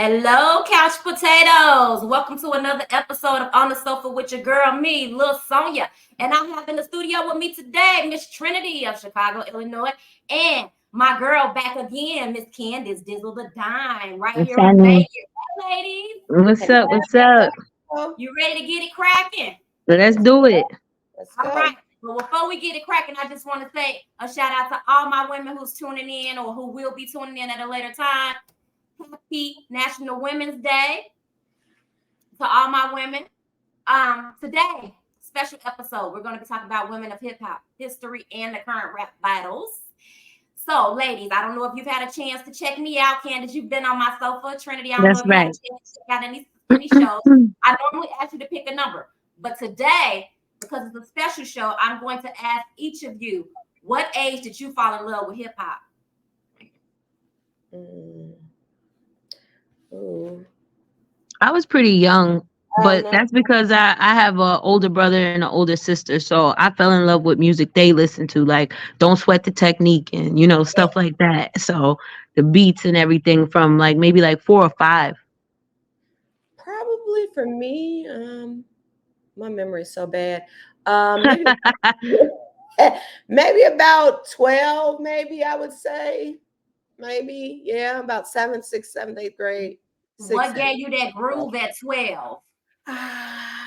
Hello, couch potatoes. Welcome to another episode of On the Sofa with your girl, me, Lil Sonya. And I have in the studio with me today, Miss Trinity of Chicago, Illinois, and my girl back again, Miss Candace Dizzle the Dime, right What's here in Vegas. happening? Hey, ladies. What's up? What's up? You ready to get it cracking? Let's do it. Let's All go. right. But before we get it cracking, I just want to say a shout out to all my women who's tuning in or who will be tuning in at a later time. Happy National Women's Day to all my women. Today, special episode, we're going to be talking about women of hip hop history and the current rap battles. So, ladies, I don't know if you've had a chance to check me out, Candace. You've been on my sofa. Trinity, I don't know if you had a chance to check out any shows. I normally ask you to pick a number, but today, because it's a special show, I'm going to ask each of you, what age did you fall in love with hip hop? I was pretty young, but that's because I have an older brother and an older sister. So I fell in love with music they listen to, like Don't Sweat the Technique and, stuff like that. So the beats and everything from maybe 4 or 5. Probably for me, my memory is so bad. Maybe, maybe about 12, maybe I would say. Maybe, yeah, about 7th, 6th, 7th, 8th grade. What gave you that groove at 12?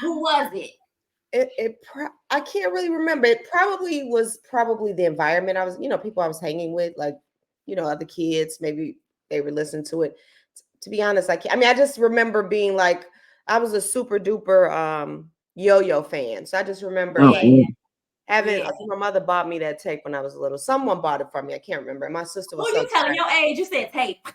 Who was it? I can't really remember. It probably was the environment I was, people I was hanging with, other kids, maybe they were listening to it. To be honest, I just remember being I was a super duper yo-yo fan. So I just remember having my mother bought me that tape when I was little. Someone bought it for me. I can't remember. My sister was. Who you telling your age? You said tape.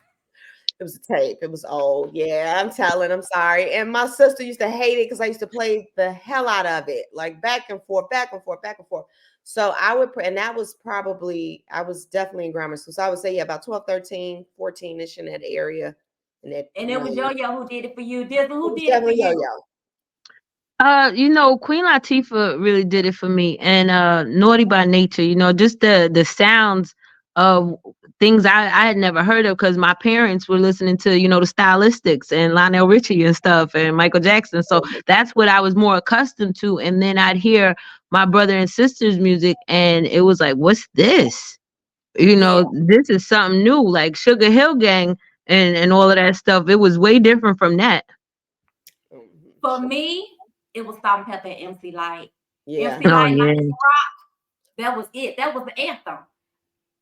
It was a tape. It was old. Yeah, I'm telling. I'm sorry. And my sister used to hate it because I used to play the hell out of it, back and forth, back and forth, back and forth. So I would, and that was probably, I was definitely in grammar school. So I would say, about 12, 13, 14-ish in that area. And it was Yo-Yo who did it for you. Dizzle, who did it for you? Yo-Yo. Queen Latifah really did it for me, and Naughty by Nature. Just the sounds of things I had never heard of because my parents were listening to the Stylistics and Lionel Richie and stuff and Michael Jackson. So that's what I was more accustomed to. And then I'd hear my brother and sister's music, and it was like, what's this? This is something new, like Sugar Hill Gang and all of that stuff. It was way different from that. For me, it was Salt-N-Pepa and MC Lyte. Yeah. MC Lyte, Rock. That was it. That was the anthem.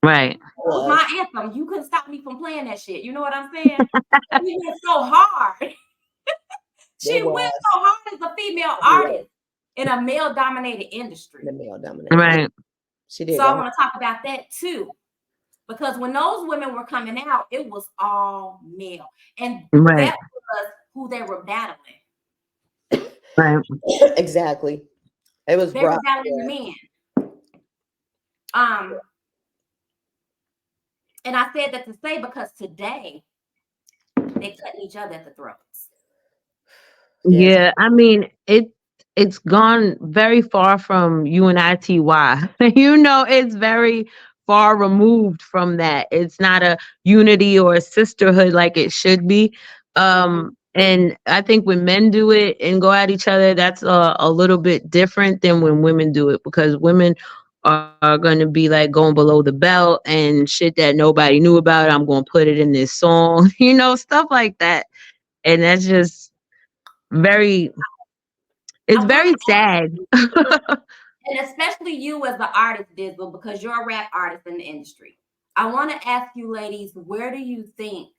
Right. It was my anthem. You couldn't stop me from playing that shit. You know what I'm saying? She went so hard. She went so hard as a female artist in a male-dominated industry. The male-dominated. Right. She did. So I want to talk about that too. Because when those women were coming out, it was all male. And that was who they were battling. Right. Exactly. It was they were battling the men. And I said that to say because today they cut each other at the throats. Yeah, it's gone very far from UNITY. It's very far removed from that. It's not a unity or a sisterhood like it should be. And I think when men do it and go at each other, that's a little bit different than when women do it, because women are going to be going below the belt and shit that nobody knew about. I'm going to put it in this song, stuff like that. And that's just very sad. And especially you as the artist, Dizzle, because you're a rap artist in the industry. I want to ask you ladies, where do you think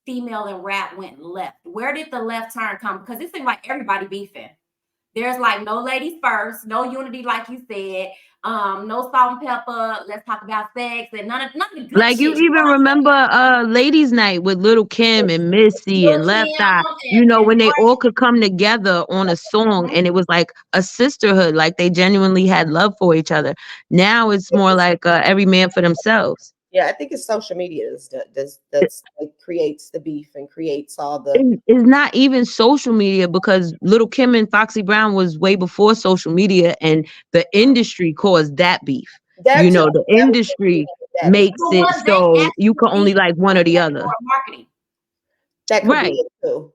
female and rap went left? Where did the left turn come? Because it seems like everybody beefing. There's no ladies first, no unity, like you said, no Salt-N-Pepa. Let's talk about sex and none of the good shit. You even remember Ladies Night with Little Kim and Missy and Left Eye. When they all could come together on a song and it was like a sisterhood, like they genuinely had love for each other. Now it's more like every man for themselves. Yeah, I think it's social media that creates the beef and creates all the. It's not even social media, because Little Kim and Foxy Brown was way before social media, and the industry caused that beef. The industry makes it so you can only like one or the other. Marketing. That could be Right. it too.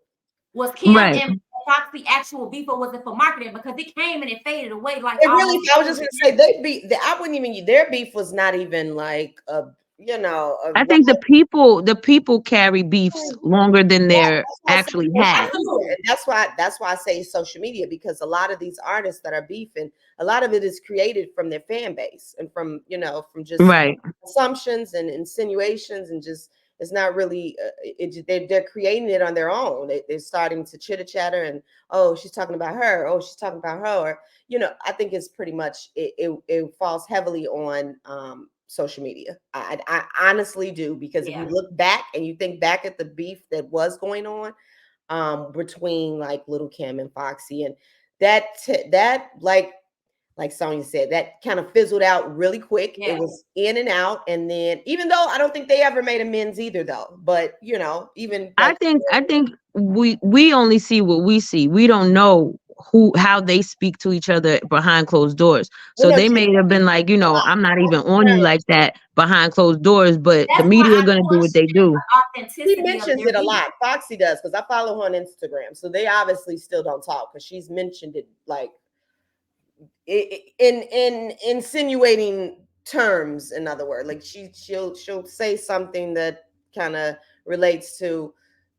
Was Kim Right. and Foxy actual beef, or was it for marketing? Because it came and it faded away like It really, almost. I was just gonna say they beat. I wouldn't even. Their beef was not even like a, you know, a I think the people carry beefs longer than yeah, they're that's actually why I say had. social media. And that's why I say social media, because a lot of these artists that are beefing, a lot of it is created from their fan base and from, you know, from just Right. assumptions and insinuations, and just it's not really they're creating it on their own. They're starting to chitter chatter and, oh, she's talking about her, oh, she's talking about her, or, you know, I think it's pretty much it falls heavily on social media. I honestly do, because if you look back and you think back at the beef that was going on between like Little Kim and Foxy, and that like Sonya said, that kind of fizzled out really quick. Yeah. It was in and out. And then, even though I don't think they ever made amends either, though, but you know, even like, I think we only see what we see. We don't know how they speak to each other behind closed doors. well, So no, they may have been like, you know, I'm not even on you like that behind closed doors, but the That's why media I are gonna do what they question do. the he authenticity of mentions their it a beef. lot. Foxy does, because I follow her on Instagram. So they obviously still don't talk, because she's mentioned it like in insinuating terms. In other words, like she'll say something that kind of relates to,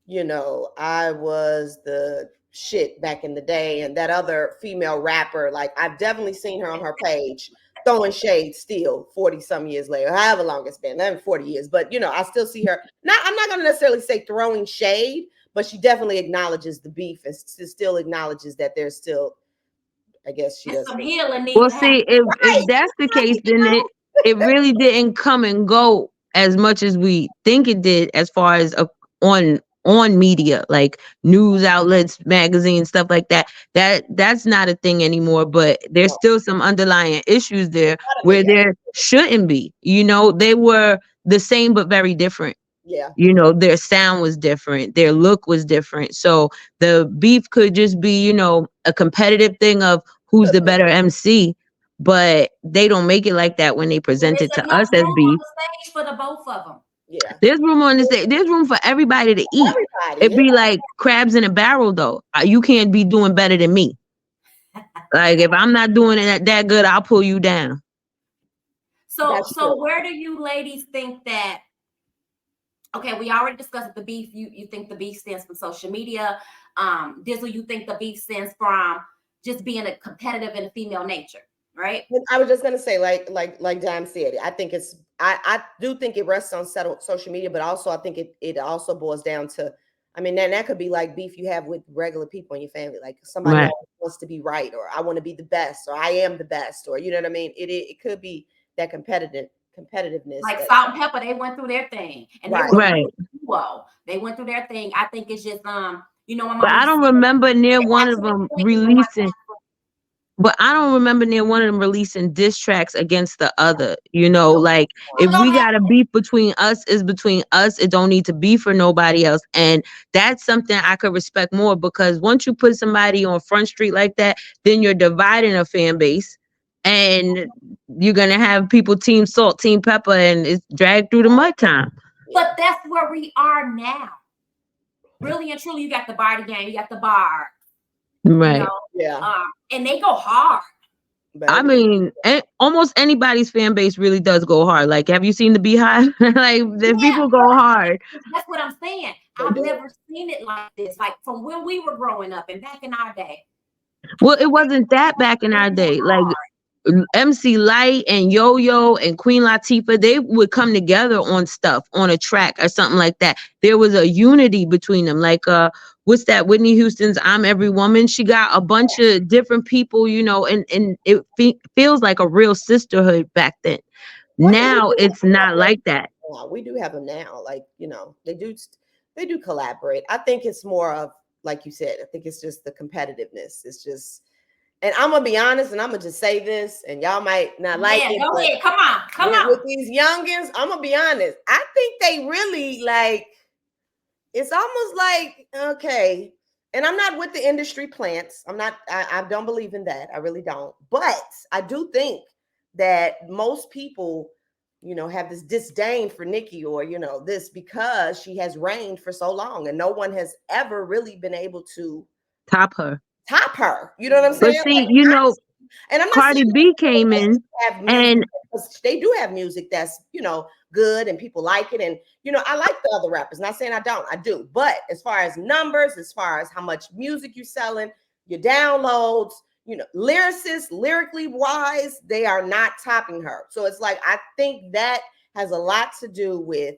you know, I was the shit back in the day, and that other female rapper, like I've definitely seen her on her page throwing shade still 40 some years later, however long it's been, not 40 years, but you know, I still see her. Not, I'm not going to necessarily say throwing shade, but she definitely acknowledges the beef and still acknowledges that there's still, I guess she There's does. some healing needs Well, to happen. see, if Right. that's the case, then it really didn't come and go as much as we think it did, as far as on media, like news outlets, magazines, stuff like that. That's not a thing anymore. But there's No, still some underlying issues there gotta where be. there shouldn't be. You know, they were the same but very different. Yeah. You know, their sound was different, their look was different. So the beef could just be, you know, a competitive thing of who's Could the be. better MC, but they don't make it like that when they And present there's it to enough us as room on beef. the stage for the both of them. Yeah. There's room on this day. There's room for everybody to eat. Everybody. It'd Yeah. be like crabs in a barrel, though. You can't be doing better than me. Like if I'm not doing it that good, I'll pull you down. That's So true. where do you ladies think that? Okay, we already discussed the beef. You think the beef stems from social media. Dizzle, you think the beef stems from just being a competitive in a female nature, right? I was just gonna say, like Dime said, I think I do think it rests on social media, but also I think it also boils down to, I mean, that could be like beef you have with regular people in your family, like somebody Right. always wants to be right, or I want to be the best, or I am the best, or you know what I mean. It could be that competitiveness. Like That, Salt and Pepper, they went through their thing, and they right. were Right. whoa, they went through their thing. I think it's just you know, my But mom I used to don't say, remember near they one got of too many them queens in one releasing. But I don't remember near one of them releasing diss tracks against the other. You know, castle. like Well, if don't we have got a beef between us, it's between us. It don't need to be for nobody else. And that's something I could respect more, because once you put somebody on Front Street like that, then you're dividing a fan base, and you're gonna have people team Salt, team Pepper, and it's dragged through the mud time. But that's where we are now. Really and truly, you got the body game, you got the bar, you Right. know, Yeah. and they go hard. I Baby. mean, almost anybody's fan base really does go hard. Like, have you seen the Beehive? Like, the Yeah, people go hard. that's what I'm saying. They I've do. never seen it like this, like from when we were growing up and back in our day. Well, it wasn't that back in our day. Like, MC Light and Yo Yo and Queen Latifah, they would come together on stuff, on a track or something like that. There was a unity between them. Like, what's that? Whitney Houston's "I'm Every Woman." She got a bunch of different people, you know, and it feels like a real sisterhood back then. Well, Now it's not like that. we do have them now. Like, you know, they do collaborate. I think it's more of, like you said, I think it's just the competitiveness. It's just, and I'm gonna be honest, and I'm gonna just say this, and y'all might not like it. Go but ahead, come on. with these youngins, I'm gonna be honest. I think they really like. It's almost like, okay, and I'm not with the industry plants. I'm not. I don't believe in that. I really don't. But I do think that most people have this disdain for Nicki or, this because she has reigned for so long and no one has ever really been able to top her. You know what I'm But saying? see, And I'm not Cardi saying B came in have music, and because they do have music that's, good and people like it. And, I like the other rappers. Not saying I don't, I do. But as far as numbers, as far as how much music you're selling, your downloads, lyricists, lyrically wise, they are not topping her. So it's like, I think that has a lot to do with,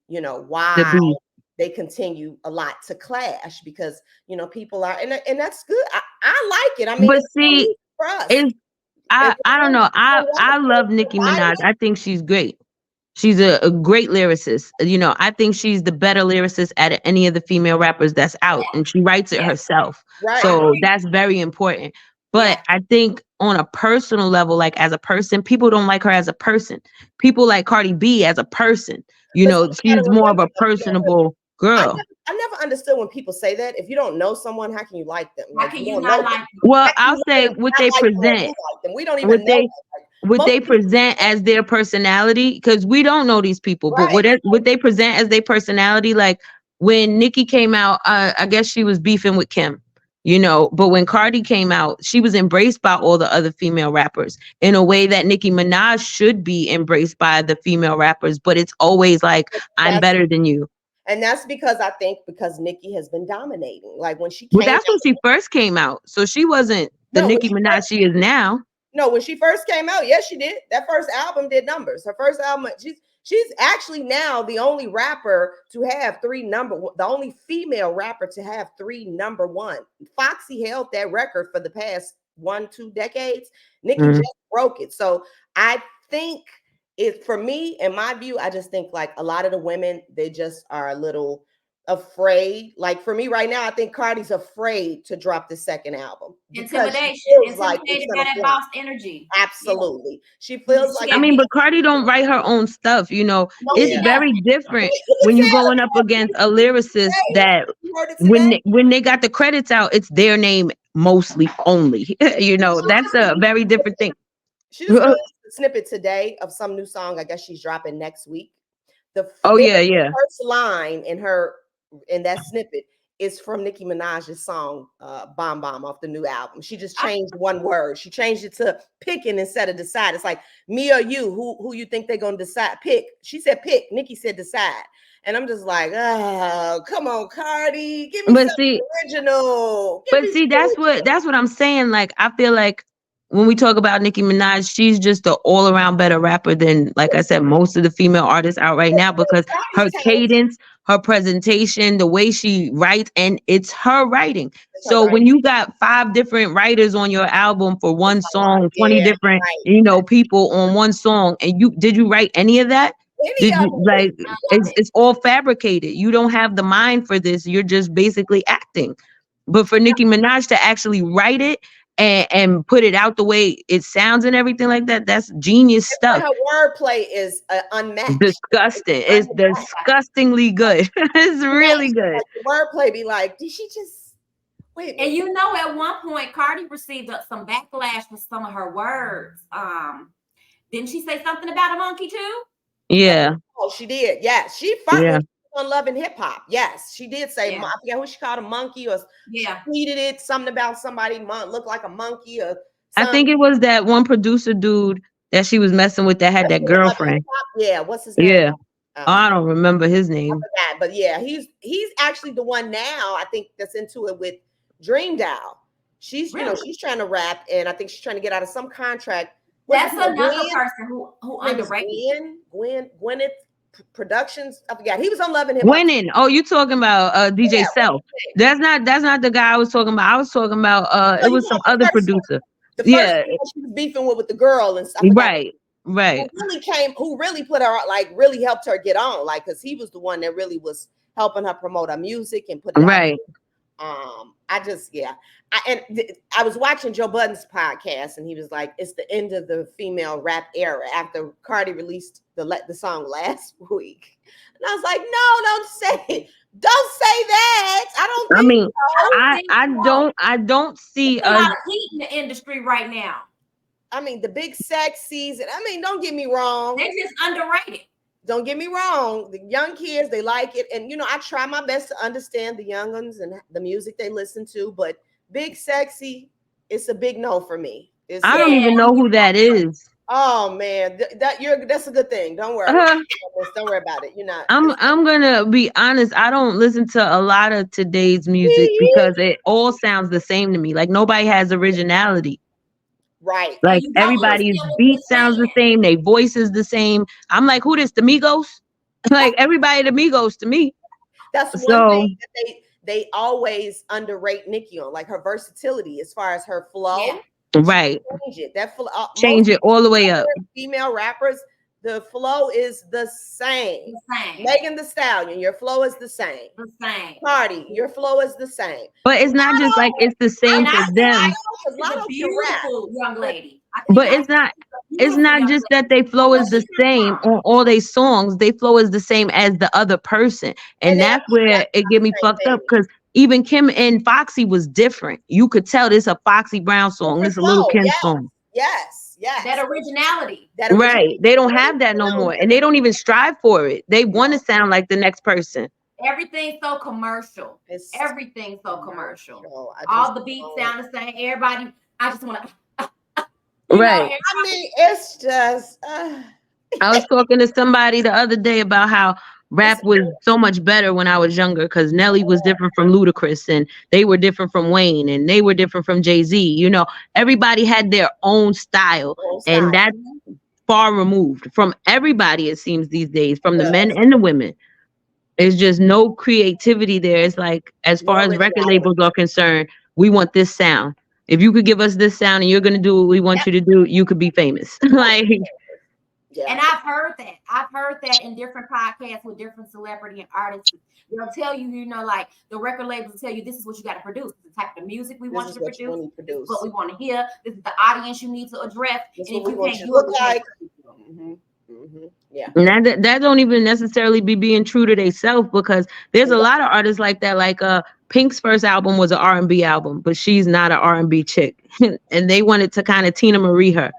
why they continue a lot to clash, because, people are, and that's good. I like it. I mean, but it's see, for us. I don't know. I love Nicki Minaj. I think she's great. She's a great lyricist. I think she's the better lyricist out of any of the female rappers that's out, and she writes it herself. Right. So that's very important. But I think on a personal level, like as a person, people don't like her as a person. People like Cardi B as a person. She's more of a personable girl. I never understood when people say that. If you don't know someone, how can you like them? How Like, can you you don't not know like them. them? Well, I'll say what they present. We don't even know. What they present as their personality, because we don't know these people, but what they present as their personality, like when Nicki came out, I guess she was beefing with Kim, but when Cardi came out, she was embraced by all the other female rappers in a way that Nicki Minaj should be embraced by the female rappers, but it's always like, I'm better than you. And that's because Nicki has been dominating. Like when she came Well, that's when she first came out. So she wasn't the Nicki Minaj she is now. No, when she first came out, yes, she did. That first album did numbers. Her first album, she's actually now the only rapper to have the only female rapper to have 3 number one. Foxy held that record for the past 1-2 decades. Nicki just broke it. So I think for me, in my view, I just think like a lot of the women, they just are a little afraid. Like for me right now, I think Cardi's afraid to drop the second album. Intimidated by that boss energy. Absolutely. She feels like, but Cardi don't write her own stuff. It's very different when you're going up against a lyricist that when they got the credits out, it's their name mostly only. That's a very different thing. She just released a snippet today of some new song. I guess she's dropping next week. The first line in that snippet is from Nicki Minaj's song Bomb Bomb off the new album. She just changed one word. She changed it to picking instead of decide. It's like, me or you, who you think they're gonna decide? Pick. She said pick. Nicki said decide. And I'm just like, oh, come on, Cardi, give me something original. That's what I'm saying. Like, I feel like when we talk about Nicki Minaj, she's just an all-around better rapper than, like I said, most of the female artists out right now, because her cadence, her presentation, the way she writes, and it's her writing. So when you got 5 different writers on your album for one song, 20 different, people on one song, and did you write any of that? It's all fabricated. You don't have the mind for this. You're just basically acting. But for Nicki Minaj to actually write it and put it out the way it sounds and everything like that, that's genius stuff. Her wordplay is unmatched. Disgusting. It's disgustingly good. It's really good. Like the wordplay be like, did she just wait? And at one point, Cardi received some backlash for some of her words. Didn't she say something about a monkey too? Yeah. Oh, she did. Yes, she fought on Love and Hip Hop. Yes, she did say. I forget who she called a monkey or tweeted it something about somebody looked like a monkey or. I think it was that one producer dude that she was messing with that had that girlfriend. Yeah, what's his name? Yeah. I don't remember his name. But yeah, he's actually the one now, I think, that's into it with Dream Doll. She's she's trying to rap, and I think she's trying to get out of some contract. That's another person who underrated. Gwyneth Productions. I forgot. He was on Love and Hip Hop. Winning. Oh, you talking about DJ Self? That's not the guy I was talking about. I was talking about it was some other producer. The first she was beefing with the girl and stuff. Right. Who really put her, like, really helped her get on, like, because he was the one that really was helping her promote her music and put it out. I was watching Joe Budden's podcast, and he was like, it's the end of the female rap era after Cardi released the song last week. And I was like, no, don't say that. I don't see a lot of heat in the industry right now. I mean, the big sexies, and I mean, don't get me wrong. They're just underrated. Don't get me wrong. The young kids, they like it. And, I try my best to understand the young ones and the music they listen to. But Big Sexy, it's a big no for me. I don't even know who that is. Oh, man. That's a good thing. Don't worry. Don't worry about it. You're not. I'm going to be honest. I don't listen to a lot of today's music because it all sounds the same to me. Like, nobody has originality. Right. Like everybody's beat sounds the same. Their voice is the same. I'm like, who this? The Migos? Like everybody the Migos to me. That's one thing that they always underrate Nicki on, like her versatility as far as her flow. Yeah. Right. Change it. That flow, change it all the way up. Female rappers, the flow is the same. Megan Thee Stallion, your flow is the same. The same. Cardi, your flow is the same. But it's not just like it's the same for them. Lotto, beautiful young lady. But it's not just that they flow is the same on all their songs. They flow is the same as the other person. And that's where it get me fucked up, because even Kim and Foxy was different. You could tell this a Foxy Brown song. This is a Lil Kim song. Yes. That originality. Right. They don't have that no more. And they don't even strive for it. They want to sound like the next person. Everything's so commercial. Everything's so commercial. All the beats sound the same. Everybody, I just want to. Right. I mean, it's just. I was talking to somebody the other day about how rap was so much better when I was younger, because Nelly was different from Ludacris, and they were different from Wayne, and they were different from Jay-Z. Everybody had their own style, and that's far removed from everybody, it seems, these days, from the men and the women. There's just no creativity there. It's like, as far as record labels are concerned, we want this sound. If you could give us this sound and you're going to do what we want you to do, you could be famous. Like. Yeah. And I've heard that in different podcasts with different celebrity and artists. They'll tell you, like the record labels will tell you, this is what you got to produce. This is the type of music we want you to produce. This is what we want to hear. This is the audience you need to address. This and if you can't do it, yeah. And that don't even necessarily be being true to themselves, because there's a lot of artists like that. Like Pink's first album was an R&B album, but she's not an R&B chick. And they wanted to kind of Tina Marie her.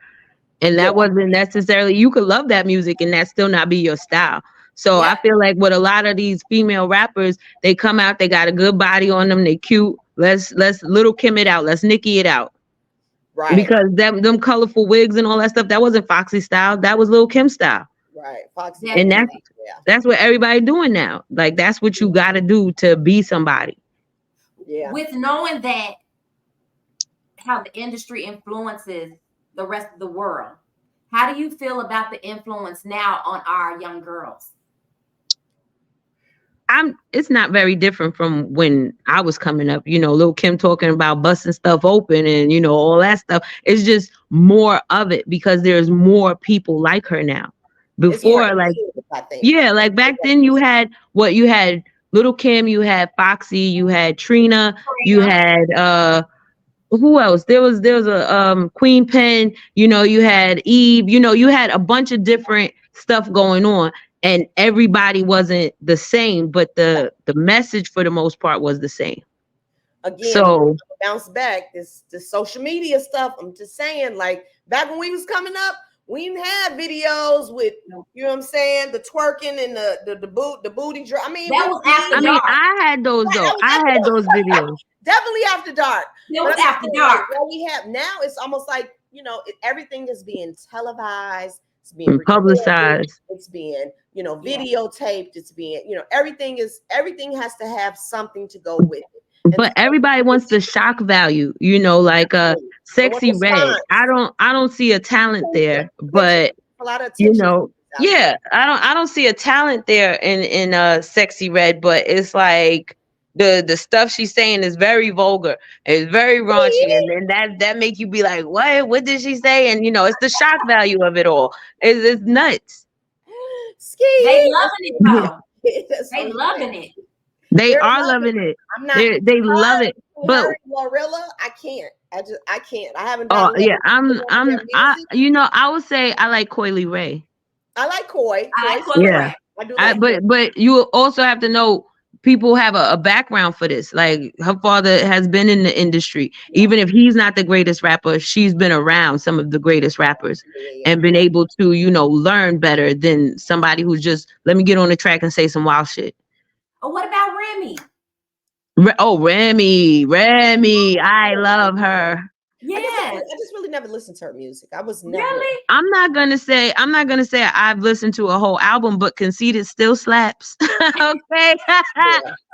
And that wasn't necessarily, you could love that music and that still not be your style. So I feel like with a lot of these female rappers, they come out, they got a good body on them, they cute. Let's Lil Kim it out. Let's Nicki it out. Right. Because them colorful wigs and all that stuff, that wasn't Foxy style. That was Lil Kim style. Right. Foxy. And that's what everybody doing now. Like, that's what you got to do to be somebody. Yeah. With knowing that, how the industry influences the rest of the world, how do you feel about the influence now on our young girls? It's not very different from when I was coming up. Lil Kim talking about busting stuff open and all that stuff. It's just more of it because there's more people like her now. Before, like, like back then you had Lil Kim, you had Foxy, you had Trina, you had who else? There was a Queen Pen, you had Eve, you had a bunch of different stuff going on, and everybody wasn't the same, but the message for the most part was the same. Again, so bounce back, this social media stuff. I'm just saying, like, back when we was coming up, we didn't have videos with, you know what I'm saying, the twerking and the booty drop. I mean, I had those though. I had those videos. Definitely after dark. It was after dark. What we have now, it's almost like, everything is being televised. It's being publicized. It's being, videotaped. It's being, everything has to have something to go with it. But everybody wants the shock value, like Sexy Red. I don't see a talent there, but a lot of attention. I don't see a talent there in Sexy Red, but it's like the stuff she's saying is very vulgar. It's very raunchy, and then that make you be like, what did she say? And it's the shock value of it all. It's nuts. They loving it though. They loving it. They are loving it. They love it. But Glorilla, I can't. I can't. I haven't. I would say I like Coily Ray. I like Coy. I like Coily Ray. But you also have to know, people have a background for this. Like her father has been in the industry. Even if he's not the greatest rapper, she's been around some of the greatest rappers and been able to, learn better than somebody who's just, let me get on the track and say some wild shit. Oh, what about Remy? Remy, I love her. Yes. I just really never listened to her music. I was never. Really? I'm not gonna say I've listened to a whole album, but Conceited still slaps. Okay,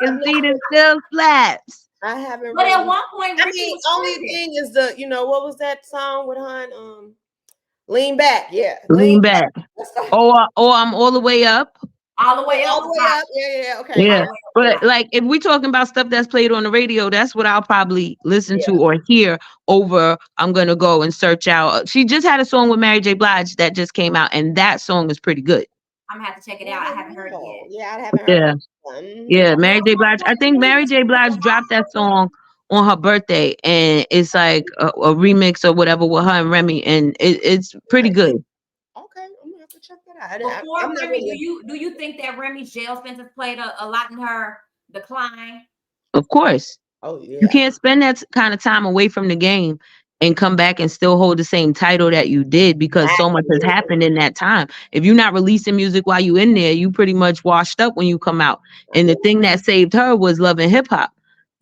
Conceited still slaps. I haven't. But really, at one point, I Remy mean, was only trending. thing is what was that song with her? Lean Back. Yeah, Lean Back. Or I'm all the way up. All the way All up. the way up. Yeah. Okay. Yeah, but like if we're talking about stuff that's played on the radio, that's what I'll probably listen to or hear over. I'm gonna go and search out. She just had a song with Mary J. Blige that just came out, and that song is pretty good. I'm gonna have to check it out. I haven't heard it yet. Yeah, I haven't heard it. Yeah, Mary J. Blige. I think Mary J. Blige dropped that song on her birthday, and it's like a remix or whatever with her and Remy, and it's pretty good. Okay, I'm gonna have to check that out. Before Remy, do you think that Remy's jail sentence played a lot in her decline? Of course. Oh yeah. You can't spend that kind of time away from the game and come back and still hold the same title that you did because so much has happened in that time. If you're not releasing music while you in there, you pretty much washed up when you come out. And the thing that saved her was Love and Hip Hop,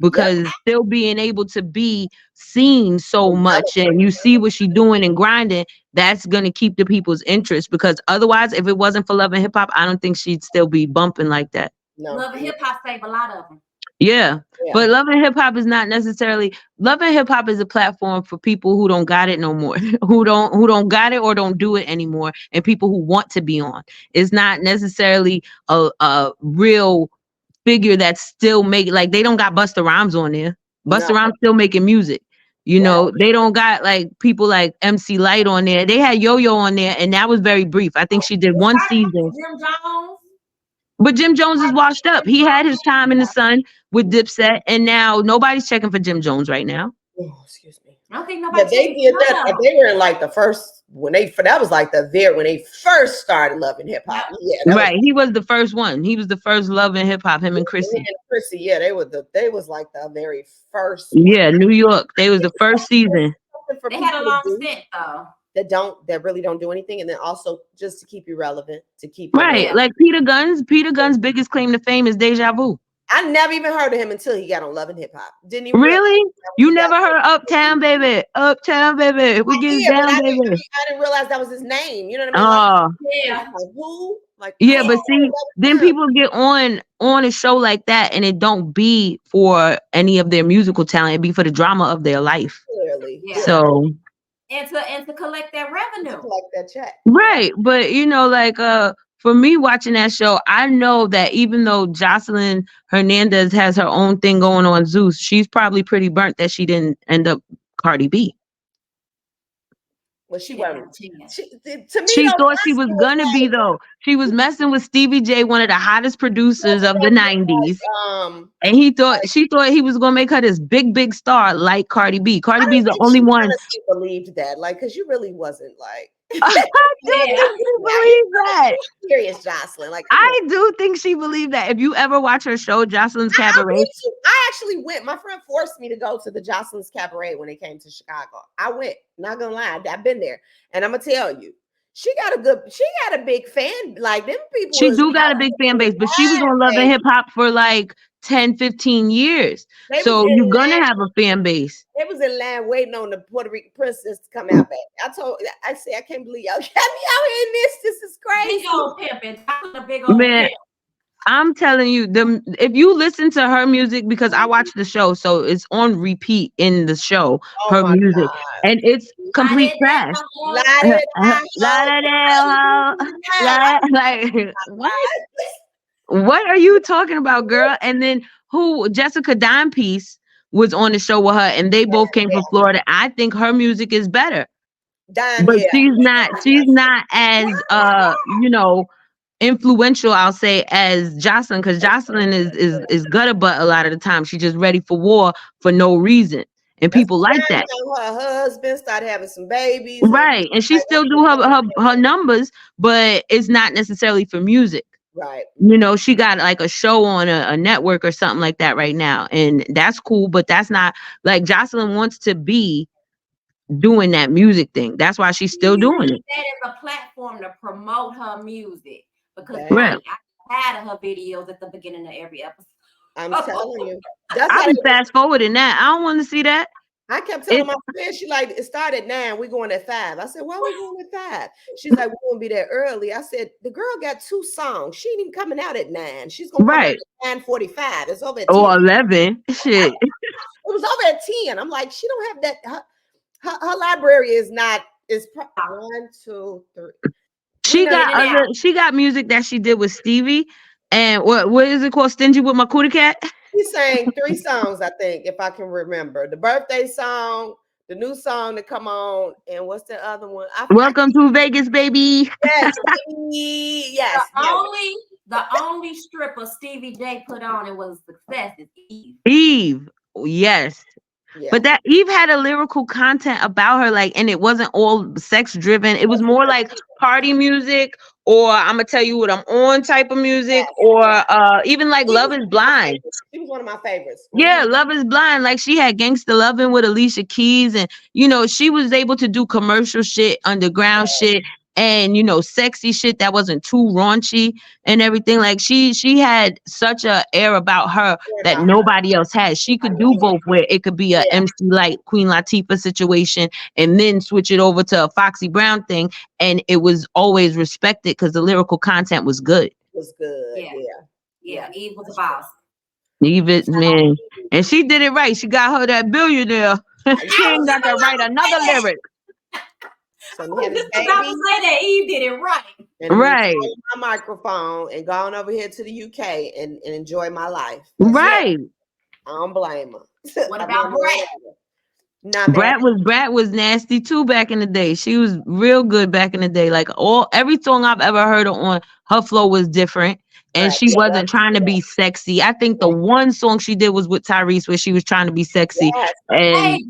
because still being able to be seen so much and you see what she's doing and grinding, that's going to keep the people's interest, because otherwise, if it wasn't for Love and Hip Hop, I don't think she'd still be bumping like that. No. Love and Hip Hop saved a lot of them. Yeah. But Love and Hip Hop is not necessarily. Love and Hip Hop is a platform for people who don't got it no more, who don't got it or don't do it anymore, and people who want to be on. It's not necessarily a real figure that's still making, like, they don't got Busta Rhymes on there. Busta Rhymes still making music. You know, they don't got like people like MC Light on there. They had Yo-Yo on there, and that was very brief. I think she did one season. Jim Jones. But Jim Jones is washed up. He had his time in the sun with Dipset, and now nobody's checking for Jim Jones right now. Oh, excuse me. I don't think nobody. They did that. They were in like the first when they first started Love and Hip Hop. Yeah, right. He was the first one. He was the first Love and Hip Hop. Him and Chrissy. Yeah, they was like the very first. Yeah, New York. They was the first season. They had a long stint though. That really don't do anything, and then also just to keep you relevant, to keep right. Like Peter Gunn's biggest claim to fame is Deja Vu. I never even heard of him until he got on Love and Hip Hop. Didn't even really? You never heard Uptown Baby? Uptown Baby. We get down, baby. I didn't realize that was his name. You know what I mean? Like who? Like but see, then people get on a show like that, and it don't be for any of their musical talent. It be for the drama of their life. Clearly. Yeah. So. And to collect that revenue. Collect that check. Right. But like for me watching that show, I know that even though Jocelyn Hernandez has her own thing going on Zeus, she's probably pretty burnt that she didn't end up Cardi B. Well, she wasn't. To me, she thought she was gonna be though. She was messing with Stevie J, one of the hottest producers of the 90s. And she thought he was gonna make her this big star like Cardi B. Cardi B's the only one. Believed that, like, because you really wasn't like. I do think she believed that. Serious, Jocelyn. Like, I do think she believed that. If you ever watch her show, Jocelyn's Cabaret, I actually went. My friend forced me to go to the Jocelyn's Cabaret when they came to Chicago. I went. Not gonna lie, I've been there, and I'm gonna tell you, she got a big fan. Like them people. She got a big fan base, but she was on Love and Hip Hop for like 10, 15 years. So you're gonna have a fan base. They was in line waiting on the Puerto Rican princess to come out back. I said, I can't believe y'all got me out here in this. This is crazy. Big old pimping. Big old man. pimp. I'm telling you, if you listen to her music, because I watch the show, so it's on repeat in the show, her music, God. And it's complete trash. Like, what are you talking about, girl? And then Jessica Dimepiece was on the show with her, and they both came from Florida. I think her music is better, but she's not as influential, I'll say, as Jocelyn, because Jocelyn is gutter butt a lot of the time. She's just ready for war for no reason, and people like that. Her husband started having some babies, right? And she still do her numbers, but it's not necessarily for music. Right. You know, she got like a show on a network or something like that right now, and that's cool. But that's not like Jocelyn wants to be doing that music thing. That's why she's still doing it. That is a platform to promote her music because Right. honey, I had her videos at the beginning of every episode. I'm telling you. That's I'll how be they, fast forwarding that. I don't want to see that. I kept telling my friend, she like, it started at 9, we going at 5. I said, why are we going at 5? She's like, we're gonna be there early. I said, the girl got 2 songs. She ain't even coming out at 9. She's gonna come out at 9:45. It's over at 10. Or 11. Shit. It was over at 10. I'm like, she don't have that. Her library is not, is 1, 2, 3. She got music that she did with Stevie. And what is it called? Stingy with My Cootie Cat? She sang 3 songs, I think, if I can remember. The birthday song, the new song that come on, and what's the other one? Welcome to Vegas, baby. Yes, yes. The only stripper Stevie J put on and was a success is Eve. Eve, yes. Yeah. But that Eve had a lyrical content about her, like, and it wasn't all sex driven. It was more like party music, or I'm gonna tell you what I'm on type of music, or even like Love Is Blind. She was one of my favorites. Yeah, Love Is Blind. Like she had Gangsta Lovin' with Alicia Keys, and you know, she was able to do commercial shit, underground shit, and you know, sexy shit that wasn't too raunchy and everything. Like she had such a air about her that nobody else has. She could do both, where it could be a MC Light, Queen Latifah situation, and then switch it over to a Foxy Brown thing, and it was always respected because the lyrical content was good. It was good. Yeah. Eve was a boss. Eve is, man, and she did it right. She got her that billionaire. She ain't got to write another lyric. So me and his baby, about to say that Eve did it right. And right. My microphone and gone over here to the UK and enjoy my life. That's right. It. I don't blame her. What about Brat? Brat was nasty too back in the day. She was real good back in the day. Like every song I've ever heard her on, her flow was different. And she wasn't trying to be sexy. I think the one song she did was with Tyrese where she was trying to be sexy. And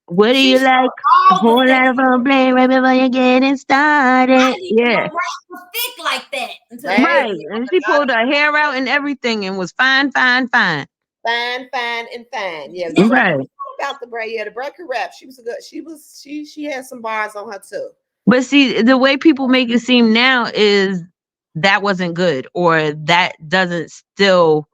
what do you like? A whole lot of blame right before you're getting started. Yeah. Was thick like that. Right. And she pulled her hair out and everything and was fine. Fine, and fine. Yeah. Right. About the Brat. Yeah, the Brat could rap. She was a good. She had some bars on her too. But see, the way people make it seem now is that wasn't good, or that doesn't still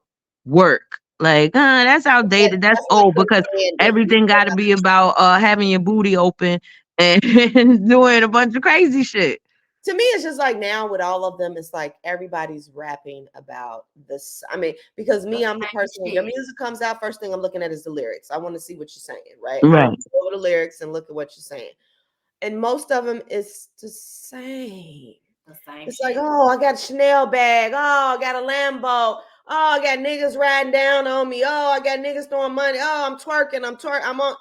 work. Like, that's outdated. That's old because everything got to be about having your booty open and doing a bunch of crazy shit. To me, it's just like now with all of them, it's like everybody's rapping about this. I mean, because me, I'm the person, when your music comes out, first thing I'm looking at is the lyrics. I want to see what you're saying, right? Right. Go over the lyrics and look at what you're saying. And most of them is the same. It's like, oh, I got a Chanel bag. Oh, I got a Lambo. Oh, I got niggas riding down on me. Oh, I got niggas throwing money. Oh, I'm twerking. I'm on.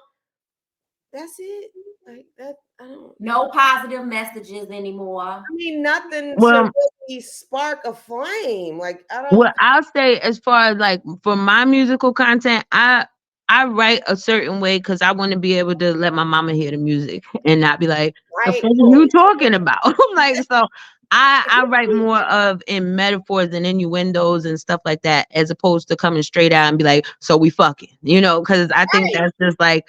That's it. Like that. I don't. No positive messages anymore. I mean, nothing to really spark a flame. Like I don't. Well, I'll say as far as like for my musical content, I write a certain way because I want to be able to let my mama hear the music and not be like, the fuck are you talking about? Like, so I write more of in metaphors and innuendos and stuff like that, as opposed to coming straight out and be like, so we fucking, you know, because I think that's just like,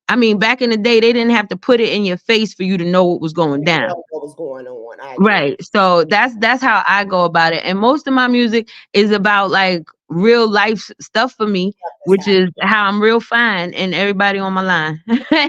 I mean, back in the day, they didn't have to put it in your face for you to know what was going down. What was going on. Right. So that's how I go about it. And most of my music is about like real life stuff for me, which is how I'm real fine and everybody on my line.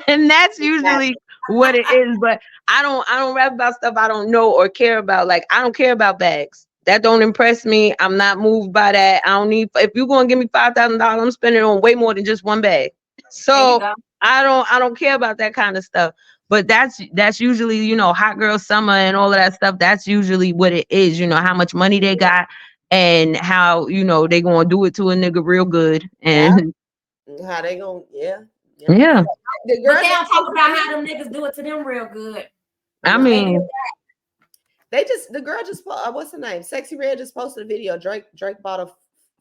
And that's usually what it is. But I don't rap about stuff I don't know or care about. Like, I don't care about bags. That don't impress me. I'm not moved by that. I don't need, if you're going to give me $5,000, I'm spending it on way more than just one bag. So I don't care about that kind of stuff. But that's usually, you know, hot girl summer and all of that stuff. That's usually what it is, you know, how much money they got and how, you know, they gonna do it to a nigga real good. And how they gonna, yeah. But they don't talk about how them niggas do it to them real good. I mean, the girl just what's her name? Sexy Red just posted a video. Drake bought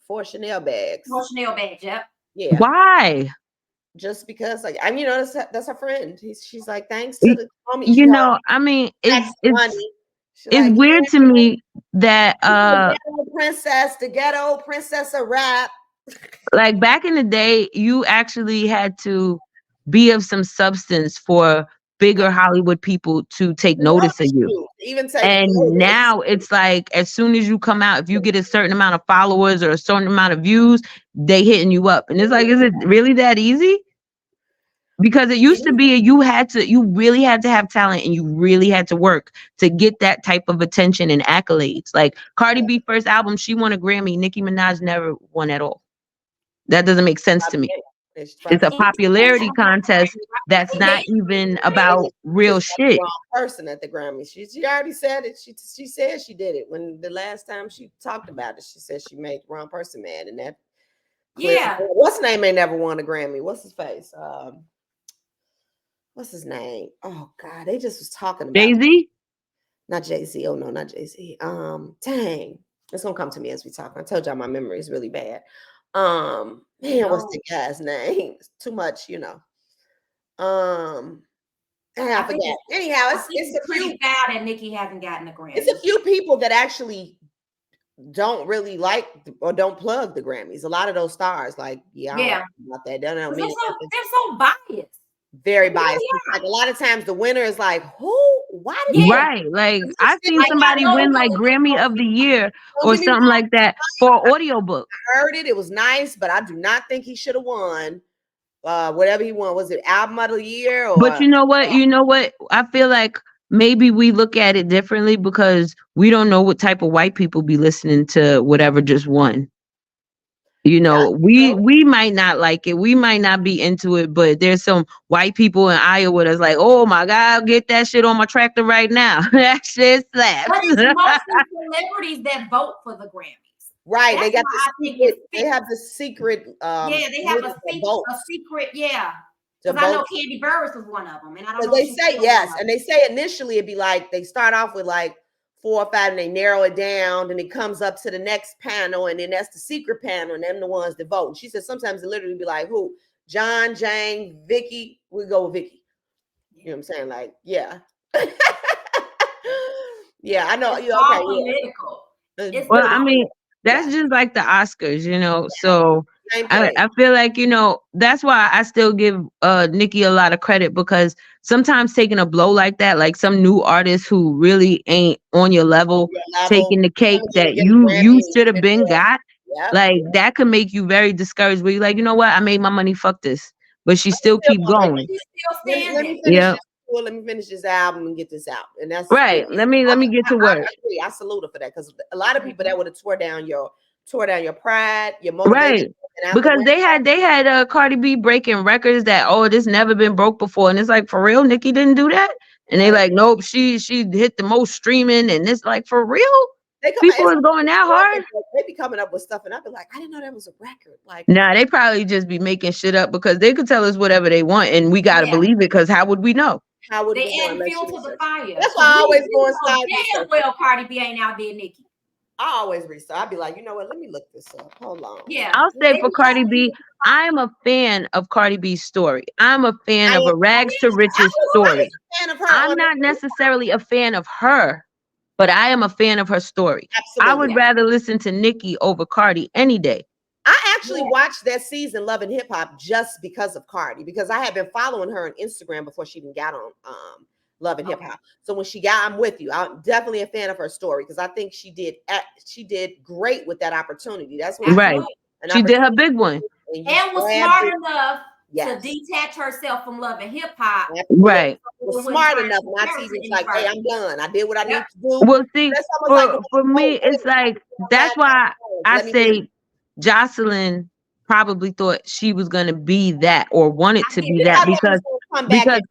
4 Chanel bags. 4 Chanel bags, yep. Yeah. Why? Just because, like, I mean, you know, that's her friend. She's like, thanks to the homie. You know, I mean, it's money. She it's like, weird to me that the ghetto princess of rap. like back in the day, you actually had to be of some substance for bigger Hollywood people to take notice of you. Even take And notice. now it's like as soon as you come out, if you get a certain amount of followers or a certain amount of views, they hitting you up. And it's like, is it really that easy? Because it used to be you really had to have talent and you really had to work to get that type of attention and accolades. Like Cardi B first album, she won a Grammy. Nicki Minaj never won at all. That doesn't make sense to me. It's a popularity contest that's not even about real shit. Wrong person at the Grammy. She already said it. She said she did it when the last time she talked about it. She said she made the wrong person mad, and that. Yeah. What's his name? Ain't never won a Grammy. What's his face? What's his name? Oh God, they just was talking about Jay-Z? Not Jay-Z. Oh no, not Jay-Z. Dang, it's gonna come to me as we talk. I told y'all my memory is really bad. Man, what's the guy's name? It's too much, you know. I forget. Anyhow, it's pretty bad that Nicki hasn't gotten a Grammy. It's a few people that actually don't really like or don't plug the Grammys. A lot of those stars, like, I don't know about that. They're so biased. Very biased. Like a lot of times the winner is like, who? Why did Right. Like I've seen somebody win like Grammy of the Year or something like that for an audiobook. I heard it. It was nice, but I do not think he should have won. Whatever he won. Was it album of the year? Or but you know what? You know what? I feel like maybe we look at it differently because we don't know what type of white people be listening to whatever just won. You know, we might not like it. We might not be into it, but there's some white people in Iowa that's like, oh my God, get that shit on my tractor right now. That shit slaps. But it's mostly celebrities that vote for the Grammys. Right. They got they have the secret. They have a secret, because I know Candy Burris was one of them. And I don't know. They say yes. And they say initially it'd be like they start off with like 4 or 5 and they narrow it down, then it comes up to the next panel, and then that's the secret panel, and them the ones that vote. And she said sometimes it literally be like, who? John, Jane, Vicky. We go with Vicky. You know what I'm saying? Like, yeah. Yeah, I know. It's all political. Well, I mean, that's just like the Oscars, you know. So I feel like, you know, that's why I still give Nicki a lot of credit, because sometimes taking a blow like that, like some new artist who really ain't on your level, taking the cake that you should have been got, like that could make you very discouraged. Where you're like, you know what, I made my money, fuck this, but she still keep going. Let me finish this album and get this out, and that's right. Let me get to work. I salute her for that, because a lot of people that would have tore down your pride, your motivation. Right. Because they had Cardi B breaking records that this never been broke before, and it's like, for real, Nicki didn't do that, and they like, nope, she hit the most streaming, and it's like, for real, people is going that hard. They be coming up with stuff, and I be like, I didn't know that was a record. Like, nah, they probably just be making shit up, because they could tell us whatever they want, and we gotta believe it, because how would we know? How would they add fuel to the fire? That's why I always go inside. Damn well, Cardi B ain't out there, Nicki. I always research. I'd be like, you know what? Let me look this up. Hold on. Yeah, I'll say for Cardi B, I am a fan of Cardi B's story. I'm a fan of a rags to riches story. I'm not necessarily a fan of her, but I am a fan of her story. Absolutely. I would rather listen to Nicki over Cardi any day. I actually watched that season, Love and Hip Hop, just because of Cardi, because I had been following her on Instagram before she even got on Love and Hip Hop. So when she got, I'm with you. I'm definitely a fan of her story, because I think she did great with that opportunity. That's what right. She did her big one, and was smart enough to detach herself from Love and Hip Hop. Right. Was smart enough. My TV's like, hey, I'm done. I did what I need to do. Well, see, for me, it's like, that's why I say Jocelyn probably thought she was going to be that, or wanted to be that, because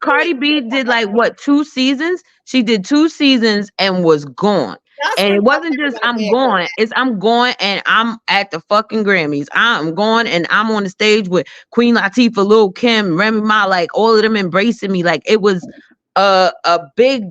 Cardi B did like 2 seasons. She did 2 seasons and was gone. And it wasn't just I'm going, it's I'm going and I'm at the fucking Grammys. I'm going and I'm on the stage with Queen Latifah, Lil Kim, Remy Ma, like all of them embracing me. Like it was a big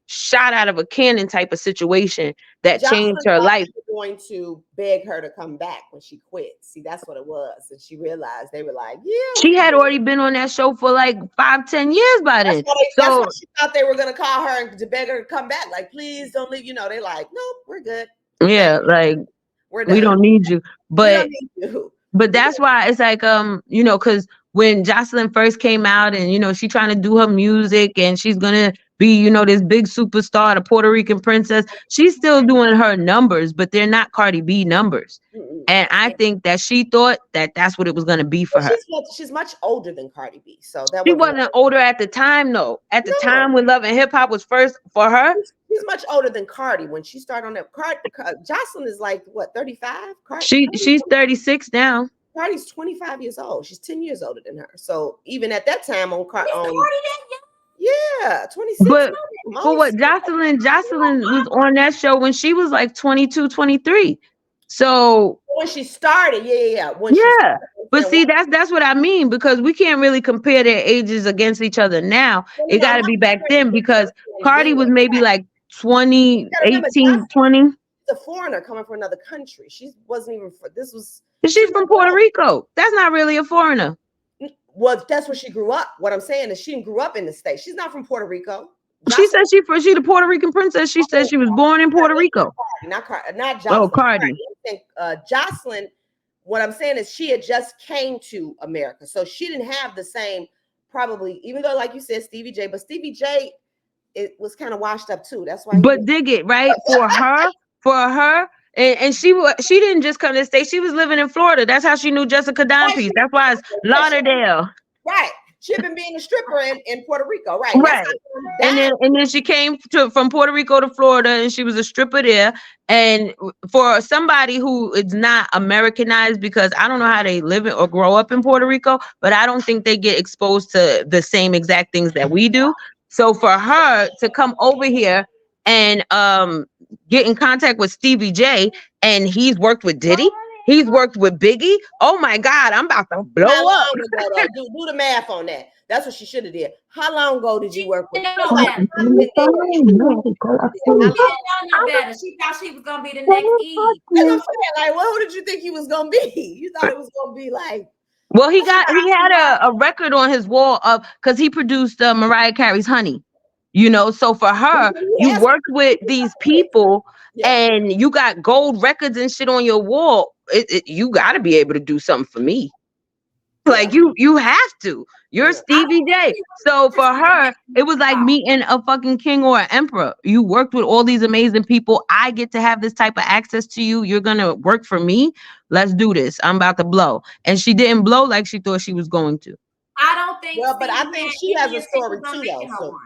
shot out of a cannon type of situation that changed Jocelyn her thought life. they were going to beg her to come back when she quit. See, that's what it was. And she realized they were like, yeah. She had already been on that show for like 5-10 years by then. That's why she thought they were going to call her and to beg her to come back. Like, please don't leave. You know, they're like, nope, we're good. Yeah, like, we don't need you. But that's why it's like, you know, because when Jocelyn first came out and, you know, she trying to do her music and she's gonna be, you know, this big superstar, the Puerto Rican princess, she's still doing her numbers, but they're not Cardi B numbers. And I think that she thought that that's what it was going to be for her. She's much older than Cardi B. So that she wasn't older at the time, though. At the time when Love and Hip Hop was first for her. She's much older than Cardi when she started on that. Jocelyn is like, what, 35? She's 36 now. Cardi's 25 years old. She's 10 years older than her. So even at that time on Cardi, yeah, 26. But what Jocelyn was on that show when she was like 22, 23. So when she started, but see, that's what I mean, because we can't really compare their ages against each other now. It got to be back then, because Cardi was maybe like 20, 18, 20. She's a foreigner coming from another country. She wasn't even she's from Puerto Rico. That's not really a foreigner. Well, that's where she grew up. What I'm saying is she grew up in the States. She's not from Puerto Rico. She said she the Puerto Rican princess. She said she was born in Puerto Rico. Not Jocelyn. Oh, Cardi. I think Jocelyn, what I'm saying is she had just came to America. So she didn't have the same, probably, even though, like you said, Stevie J, but Stevie J, it was kind of washed up too. That's why. But dig it, right? For her, and she didn't just come to the States. She was living in Florida. That's how she knew Jessica Dimepiece. That's why it's Lauderdale. Right. She had been being a stripper in Puerto Rico, right? Right. And then she came from Puerto Rico to Florida, and she was a stripper there. And for somebody who is not Americanized, because I don't know how they live or grow up in Puerto Rico, but I don't think they get exposed to the same exact things that we do. So for her to come over here and get in contact with Stevie J, and he's worked with Diddy. He's worked with Biggie. Oh my God, I'm about to blow up. Do the math on that. That's what she should have did. How long ago did you work with? She didn't know better. She thought she was gonna be the next Eve. Like, well, who did you think he was gonna be? You thought it was gonna be like. Well, he had a record on his wall of, because he produced Mariah Carey's Honey. You know, so for her, you worked with these people and you got gold records and shit on your wall. You got to be able to do something for me. Like you have to. You're Stevie J. So for her, it was like meeting a fucking king or an emperor. You worked with all these amazing people. I get to have this type of access to you. You're going to work for me. Let's do this. I'm about to blow. And she didn't blow like she thought she was going to. I don't think. Well, but I think she has a story too, though. So.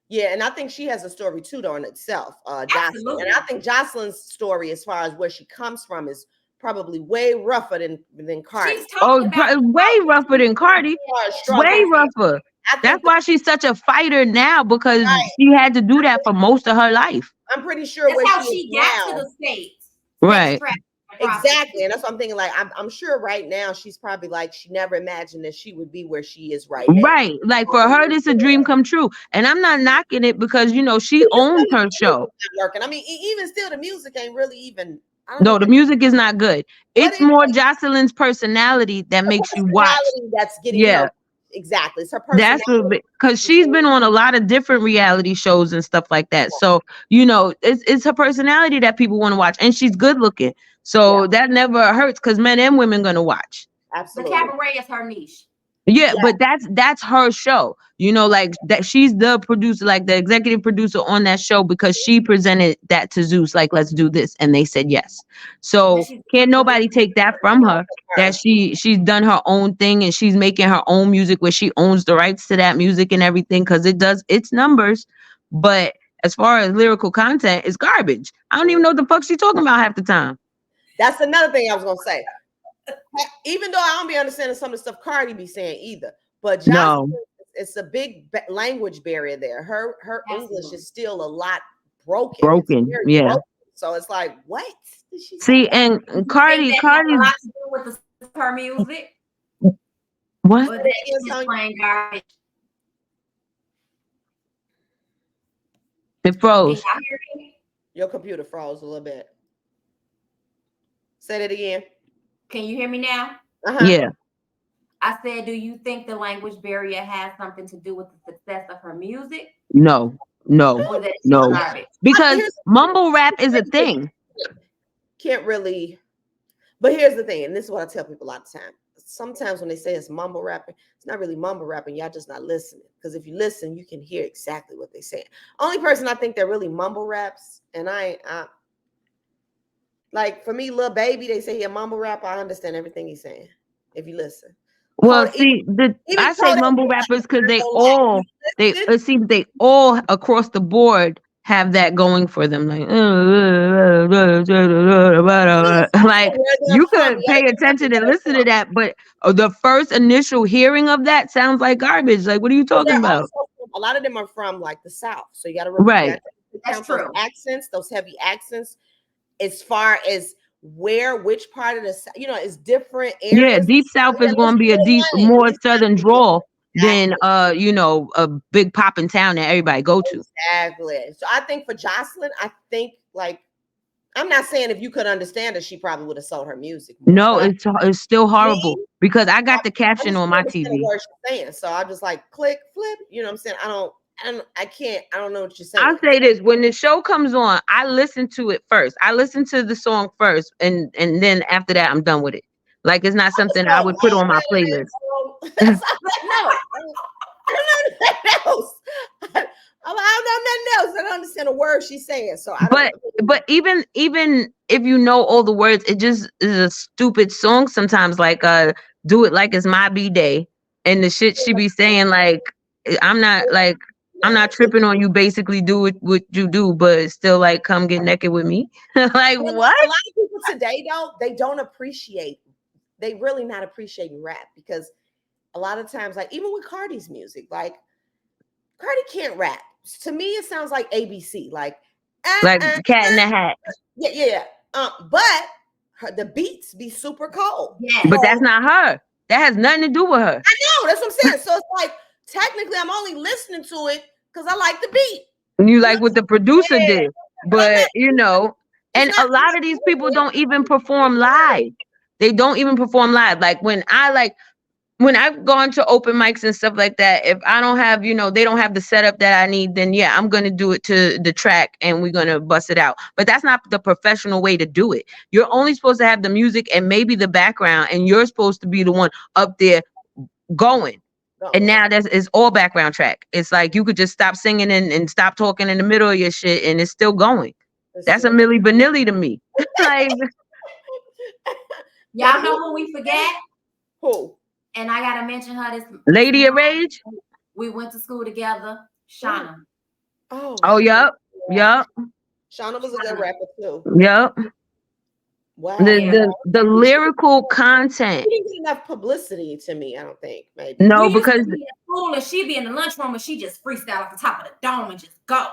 Yeah, and I think she has a story too, though, in itself. Jocelyn. And I think Jocelyn's story, as far as where she comes from, is probably way rougher than Cardi. Way rougher than Cardi. Way rougher. That's why she's such a fighter now, because she had to do that for most of her life. I'm pretty sure that's how she got to the States. Right. Exactly. And that's what I'm thinking. Like, I'm sure right now she's probably like, she never imagined that she would be where she is right now. Right. Like, for her, this a dream come true. And I'm not knocking it, because, you know, she owns her show. I mean, even still, the music ain't really even. No, the music is not good. It's more Jocelyn's personality that makes you watch. That's getting her. Exactly. It's her personality. That's because she's been on a lot of different reality shows and stuff like that. So, you know, it's her personality that people want to watch. And she's good looking. So that never hurts, because men and women going to watch. Absolutely. The cabaret is her niche. Yeah, but that's her show. You know, like that, she's the producer, like the executive producer on that show, because she presented that to Zeus, like, let's do this, and they said yes. So can't nobody take that from her, that she's done her own thing and she's making her own music where she owns the rights to that music and everything, because it does its numbers. But as far as lyrical content, it's garbage. I don't even know what the fuck she's talking about half the time. That's another thing I was gonna say. Even though I don't be understanding some of the stuff Cardi be saying either, but Jocelyn, it's a big language barrier there. Her English is still a lot broken. Yeah. So it's like, what did she see? And Cardi's a lot to do with her music. What? But it's playing garbage. It Can y'all froze. hear me? Your computer froze a little bit. Say that again. Can you hear me now? Yeah. I said, do you think the language barrier has something to do with the success of her music, No. or that she's No. garbage? Because mumble rap is a thing. Can't really. But here's the thing, and this is what I tell people a lot of time. Sometimes when they say it's mumble rapping, it's not really mumble rapping. Y'all just not listening. Because if you listen, you can hear exactly what they're saying. Only person I think that really mumble raps, and I like for me, Lil Baby, they say he a mumble rapper. I understand everything he's saying if you listen. Well, Kodak- see, I say Kodak mumble Black, rappers because they no lie. all You listen, it seems they all across the board have that going for them. Like, like where they're you from, could you gotta pay think about attention where and they're listen to from. that, but the first initial hearing of that sounds like garbage. Like, what are you But talking they're about? also a lot of them are from like the South, so you got to Right. That's those true. accents, those heavy accents, as far as which part of the is different areas. Yeah, Deep South is going to be a more southern drawl than a big popping town that everybody go to. Exactly. So I think for Jocelyn, I think like I'm not saying if you could understand it, she probably would have sold her music more. No, it's still horrible because I got the caption on my TV. What she's saying, so I just like click, flip. You know what I'm saying? I don't know what you're saying. I'll say this: when the show comes on, I listen to it first. I listen to the song first, and then after that, I'm done with it. Like it's not something I would put on my playlist. No, I don't know nothing else. I don't know nothing else. I don't understand a word she's saying. So I don't. But even if you know all the words, it just is a stupid song sometimes. Like do it like it's my B-day, and the shit she be saying like I'm not tripping on you. Basically, do what you do, but it's still like come get naked with me. Like what? A lot of people today they don't appreciate. They really not appreciating rap because a lot of times, like even with Cardi's music, like Cardi can't rap. To me, it sounds like ABC, like Cat in the Hat. Yeah. But the beats be super cold. Yeah. But that's not her. That has nothing to do with her. I know, that's what I'm saying. So it's like technically I'm only listening to it because I like the beat. You like what the producer did. But and a lot of these people don't even perform live. They don't even perform live. Like when I've gone to open mics and stuff like that, if I don't have, they don't have the setup that I need, then yeah, I'm going to do it to the track and we're going to bust it out. But that's not the professional way to do it. You're only supposed to have the music and maybe the background, and you're supposed to be the one up there going. And now it's all background track. It's like you could just stop singing and stop talking in the middle of your shit and it's still going. That's a Milli Vanilli to me. Like, y'all know who we forget? Who? And I gotta mention her. This Lady of Rage. We went to school together. Shauna. Oh, yup. Shauna was a good rapper too. Yup. Wow. The lyrical content. She didn't get enough publicity to me, I don't think. Maybe. No, because be in school and she be in the lunchroom and she just freestyle off the top of the dome and just go.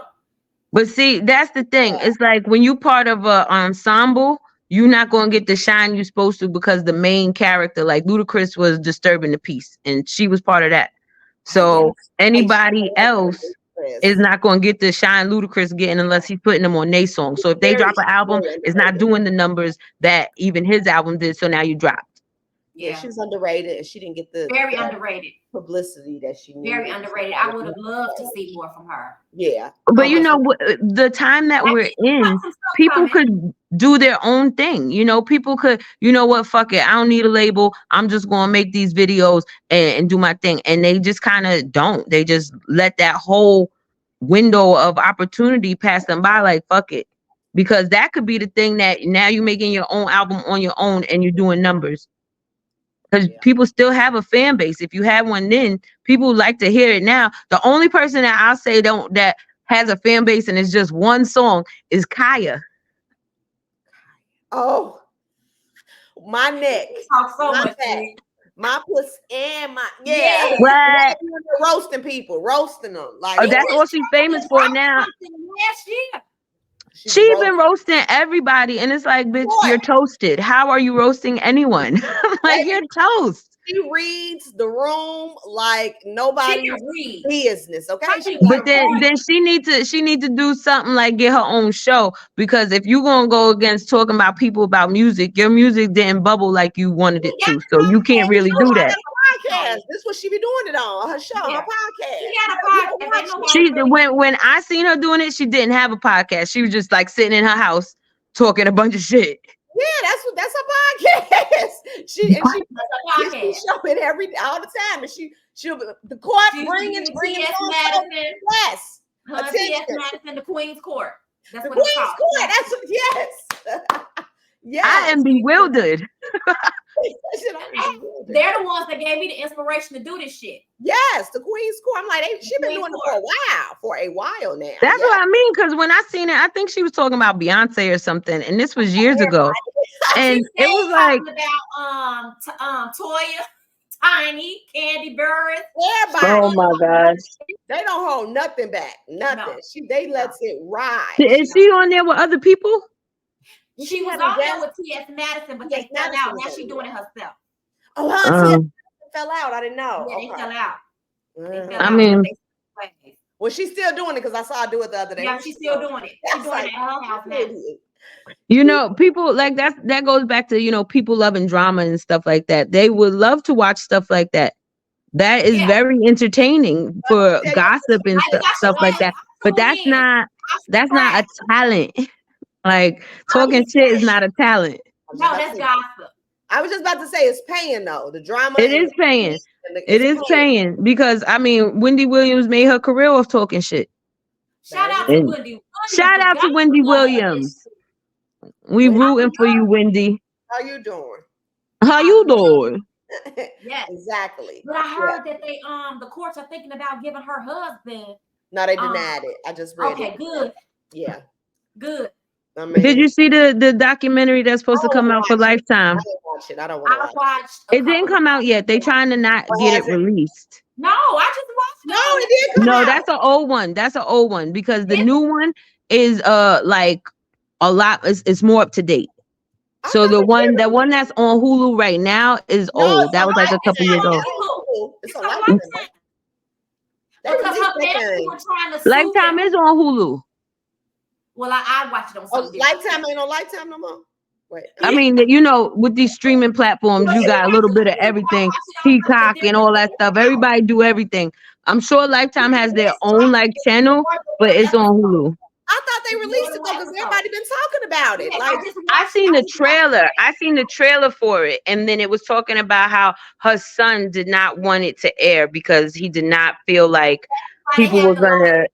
But see, that's the thing. It's like when you part of a ensemble, you're not going to get the shine you're supposed to because the main character, like Ludacris, was disturbing the peace, and she was part of that. So anybody else is not going to get the shine Ludacris getting unless he's putting them on their song. So if they drop an album, it's not doing the numbers that even his album did. So now you dropped. Yeah, she was underrated, and she didn't get the very underrated publicity that she needed. Very underrated. I would have loved to see more from her. Yeah, but the time that we're in, people could do their own thing. People could, what, fuck it, I don't need a label. I'm just gonna make these videos and do my thing. And they just kind of don't. They just let that whole window of opportunity pass them by. Like fuck it, because that could be the thing that now you're making your own album on your own and you're doing numbers. Because people still have a fan base. If you had one then, people like to hear it now. The only person that I'll say that has a fan base and it's just one song is Kaya. Oh, my neck. Talk so much. My pussy and my What? Roasting people, roasting them. Like that's all she's famous for now. Last year. She's been roasting everybody, and it's like, bitch, you're toasted. How are you roasting anyone? Like you're toast. She reads the room like nobody's business. Okay, but then she need to do something like get her own show, because if you gonna go against talking about people about music, your music didn't bubble like you wanted it to, so you can't really do that. Podcast. This is what she be doing it on her show, her podcast. She got a podcast. She when I seen her doing it, she didn't have a podcast. She was just like sitting in her house talking a bunch of shit. Yeah, that's her podcast. She show it all the time, and she'll the court bringing Madison. Yes, T.S. Madison, the Queen's Court. That's the what Queen's it's called. Court. That's what. Yes. Yes. I am bewildered. They're the ones that gave me the inspiration to do this shit. Yes, the Queen's Court. I'm like, she's been doing it for a while now. That's what I mean, because when I seen it, I think she was talking about Beyonce or something, and this was years ago. And it was like about Toya, Tiny, Candy Burris. Everybody. Oh my gosh. They don't hold nothing back. Nothing. No. They lets it ride. Is she on there with other people? She was on there with T.S. Madison, but they fell out. Now she's doing it herself. Oh, T.S. fell out. I didn't know. Yeah, they fell out. I mean, well, she's still doing it because I saw her do it the other day. Yeah, she's still doing it. She's doing it at her house now. You know, people like that goes back to, you know, people loving drama and stuff like that. They would love to watch stuff like that. That is very entertaining for gossip and stuff like that. But that's not a talent. Like talking shit is not a talent. No, that's gossip. I was just about to say it's paying though. The drama. It is paying. It is paying because I mean, Wendy Williams made her career off talking shit. Shout out to Wendy. Shout out to Wendy Williams. We rooting for you, Wendy. How you doing? How you doing? Yes, exactly. But I heard that they the courts are thinking about giving her husband. No, they denied it. I just read it. Okay, good. Yeah, good. I mean, did you see the documentary that's supposed to come out for Lifetime? I didn't watch it. I don't want to watch it. It didn't come out yet. They trying to not get it released. No, I just watched it. No, it did come out. No, that's an old one. That's an old one because the new one is like a lot. It's more up to date. So the one that's on Hulu right now is old. That was like a couple years old. It's on Lifetime. Lifetime is on Hulu. Well, I watched it on something. Lifetime ain't on Lifetime no more. Wait. I mean, you know, with these streaming platforms, you got a little bit of everything, Peacock and all that stuff. Everybody do everything. I'm sure Lifetime has their own like channel, but it's on Hulu. I thought they released it because everybody been talking about it. Like I seen the trailer. I seen the trailer for it, and then it was talking about how her son did not want it to air because he did not feel like people were gonna.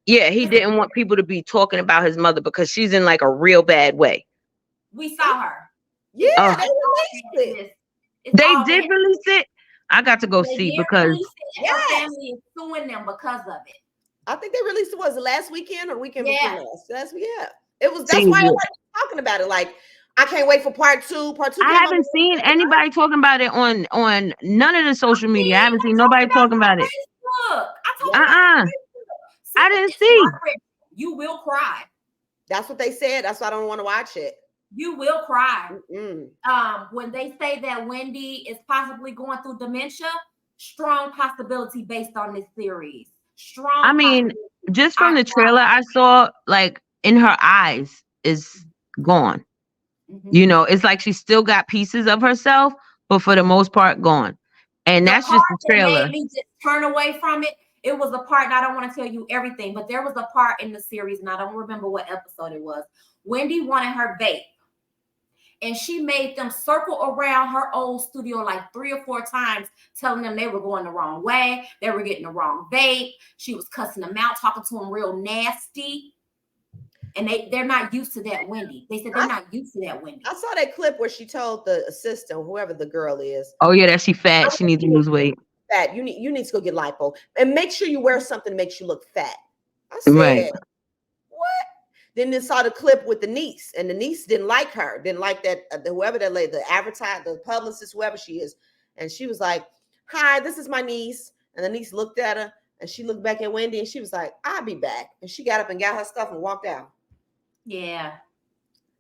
Yeah, he didn't want people to be talking about his mother because she's in like a real bad way. We saw her. Yeah, they released it. They did release it. I got to go see because her family is suing them because of it. I think they released it. Was it last weekend or weekend before last? Last week, yeah. It was. That's why everybody's talking about it. Like, I can't wait for part two. Part two. I haven't seen anybody talking about it on none of the social media. I haven't seen nobody talking about it. I didn't see. You will cry. That's what they said. That's why I don't want to watch it. You will cry. When they say that Wendy is possibly going through dementia, strong possibility based on this series. Strong. I mean, just from the trailer, I saw like in her eyes is gone. You know, it's like she still got pieces of herself, but for the most part, gone. And that's just the trailer. That made me just turn away from it. It was a part, and I don't want to tell you everything, but there was a part in the series, and I don't remember what episode it was. Wendy wanted her vape, and she made them circle around her old studio like 3 or 4 times, telling them they were going the wrong way, they were getting the wrong vape. She was cussing them out, talking to them real nasty. And they're not used to that Wendy. They said they're not used to that Wendy. I saw that clip where she told the assistant, whoever the girl is. Oh yeah, that she fat. She needs to lose weight. Fat. You need to go get lipo and make sure you wear something that makes you look fat. I said, what? Then they saw the clip with the niece, and the niece didn't like her, didn't like that whoever that lady, the advertiser, the publicist, whoever she is, and she was like, "Hi, this is my niece." And the niece looked at her, and she looked back at Wendy, and she was like, "I'll be back." And she got up and got her stuff and walked out. Yeah.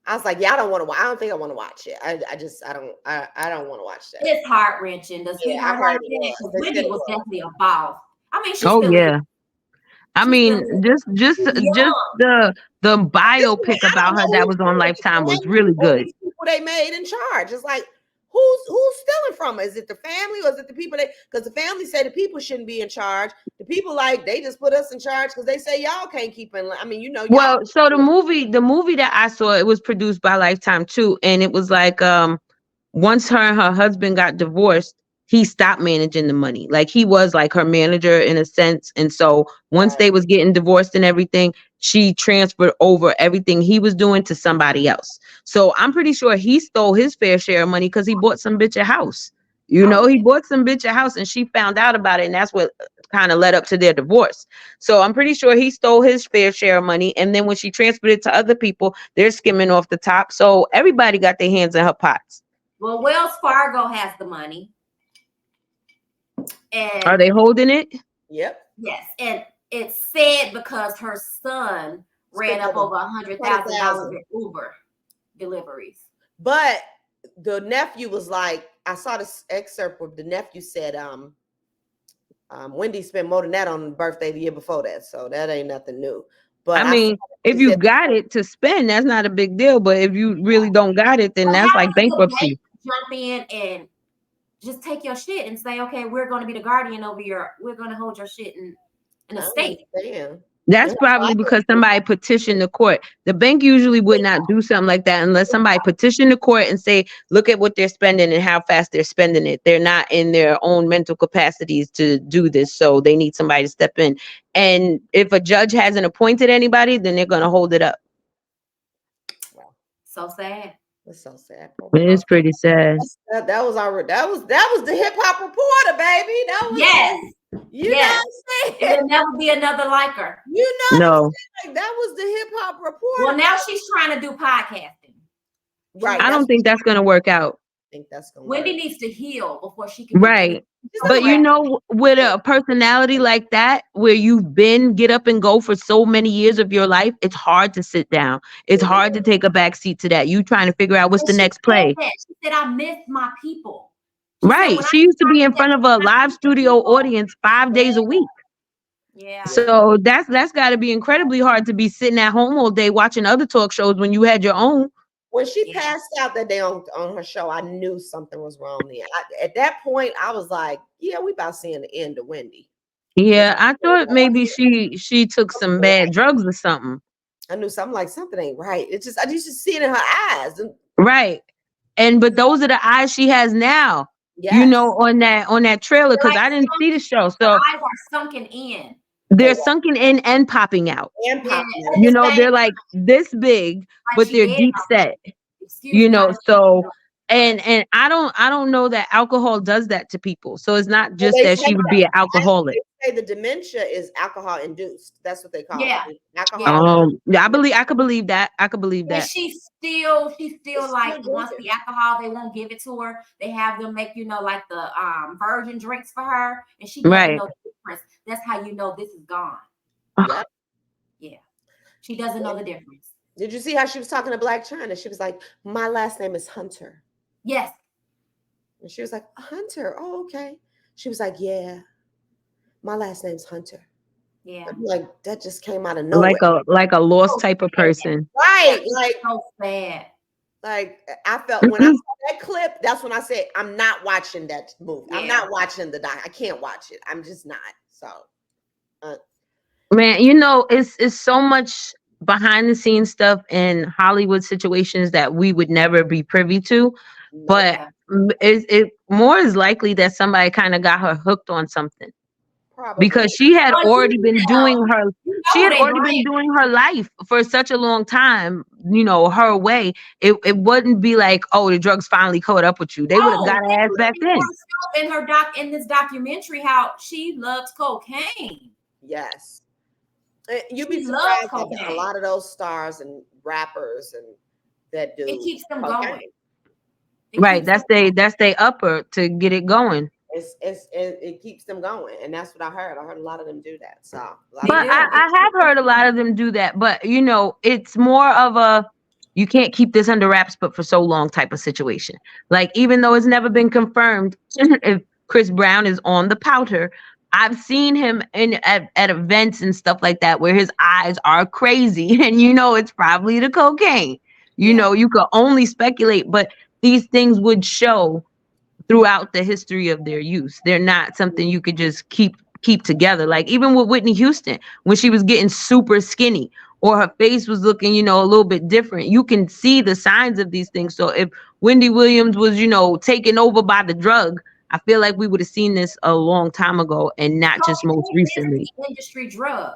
I was like, yeah, I don't think I want to watch it. I don't want to watch that. It's heart wrenching. The Yeah, I sweetheart heard life it there, was. because They said Wendy it was was. definitely a boss. I mean, she Oh still yeah. is. I She mean, still is. just She's young. the This is biopic I don't about her know that who's was on doing it, the Lifetime was family really or good. these people they made in charge. It's like who's stealing from her? Is it the family or is it the people because the family say the people shouldn't be in charge. The people like they just put us in charge because they say y'all can't keep in. I mean, y'all. Well, so the movie that I saw, it was produced by Lifetime too, and it was like once her and her husband got divorced, he stopped managing the money. Like he was like her manager in a sense. And so once they was getting divorced and everything, she transferred over everything he was doing to somebody else. So I'm pretty sure he stole his fair share of money because he bought some bitch a house. You know, he bought some bitch a house and she found out about it. And that's what kind of led up to their divorce. So I'm pretty sure he stole his fair share of money. And then when she transferred it to other people, they're skimming off the top. So everybody got their hands in her pots. Well, Wells Fargo has the money. And are they holding it? Yep. Yes. And it's said because her son ran up over $100,000 in Uber deliveries. But the nephew was like, I saw this excerpt where the nephew said, Wendy spent more than that on birthday the year before that. So that ain't nothing new. But I mean, if you got it to spend, that's not a big deal. But if you really don't got it, then that's like bankruptcy. Jump in and just take your shit and say, okay, we're going to be the guardian over we're going to hold your shit in a state. That's probably because somebody petitioned the court. The bank usually would not do something like that unless somebody petitioned the court and say, look at what they're spending and how fast they're spending it. They're not in their own mental capacities to do this. So they need somebody to step in. And if a judge hasn't appointed anybody, then they're going to hold it up. Wow. So sad. It's so sad. It is pretty sad. That was the hip hop reporter, baby. That was yes. You know what I'm saying? It will never be another like her. You know what I'm saying? Like, that was the hip hop reporter. Well, now she's trying to do podcasting. Right. I don't think that's going to work out. I think that's going to Wendy work. needs to heal before she can. Right. But you know, with a personality like that, where you've been get up and go for so many years of your life, it's hard to sit down. It's hard to take a back seat to that. You trying to figure out what's the next play. She said, I miss my people. Right. She used to be in front of a live studio audience 5 days a week. Yeah. So that's got to be incredibly hard to be sitting at home all day watching other talk shows when you had your own. When she passed out that day on her show, I knew something was wrong there. At that point, I was like, yeah, we about seeing the end of Wendy. Yeah, I thought maybe she took some bad drugs or something. I knew something ain't right. It's just I just see it in her eyes. Right. But those are the eyes she has now. Yes. You know, on that trailer, because I didn't see the show. So her eyes are sunken in. They're sunken in and popping out. And popping out. You know, they're like this big, but they're deep set. You know, so and I don't know that alcohol does that to people. So it's not just that she would be an alcoholic. They say the dementia is alcohol induced. That's what they call it. Alcohol. I could believe that. And she's still like once the alcohol, they won't give it to her. They have them make, like the virgin drinks for her, and she doesn't know the difference. That's how you know this is gone. Yeah. She doesn't know the difference. Did you see how she was talking to Black China? She was like, my last name is Hunter. Yes. And she was like, Hunter. Oh, okay. She was like, yeah, my last name's Hunter. Yeah. Like that just came out of nowhere. Like a lost type of person. Right. Like so bad. Like I felt when I saw that clip, that's when I said, I'm not watching that movie. Yeah. I'm not watching the doc. I can't watch it. I'm just not. So man, it's so much behind the scenes stuff in Hollywood situations that we would never be privy to. But it more is likely that somebody kind of got her hooked on something. Probably. Because she had already been doing her life for such a long time, her way. It wouldn't be like, oh, the drugs finally caught up with you. They would have got her ass back then. In this documentary, how she loves cocaine. Yes. You'd be surprised that a lot of those stars and rappers and that do. It keeps them going. Right. That's they upper to get it going. It keeps them going, and that's what I heard. I heard a lot of them do that. So, but I have heard a lot of them do that. But it's more of you can't keep this under wraps, but for so long type of situation. Like, even though it's never been confirmed if Chris Brown is on the powder, I've seen him at events and stuff like that where his eyes are crazy, and it's probably the cocaine. You could only speculate, but these things would show throughout the history of their use. They're not something you could just keep together. Like, even with Whitney Houston, when she was getting super skinny or her face was looking, a little bit different, you can see the signs of these things. So if Wendy Williams was, taken over by the drug, I feel like we would have seen this a long time ago and not just most recently. It's the industry drug.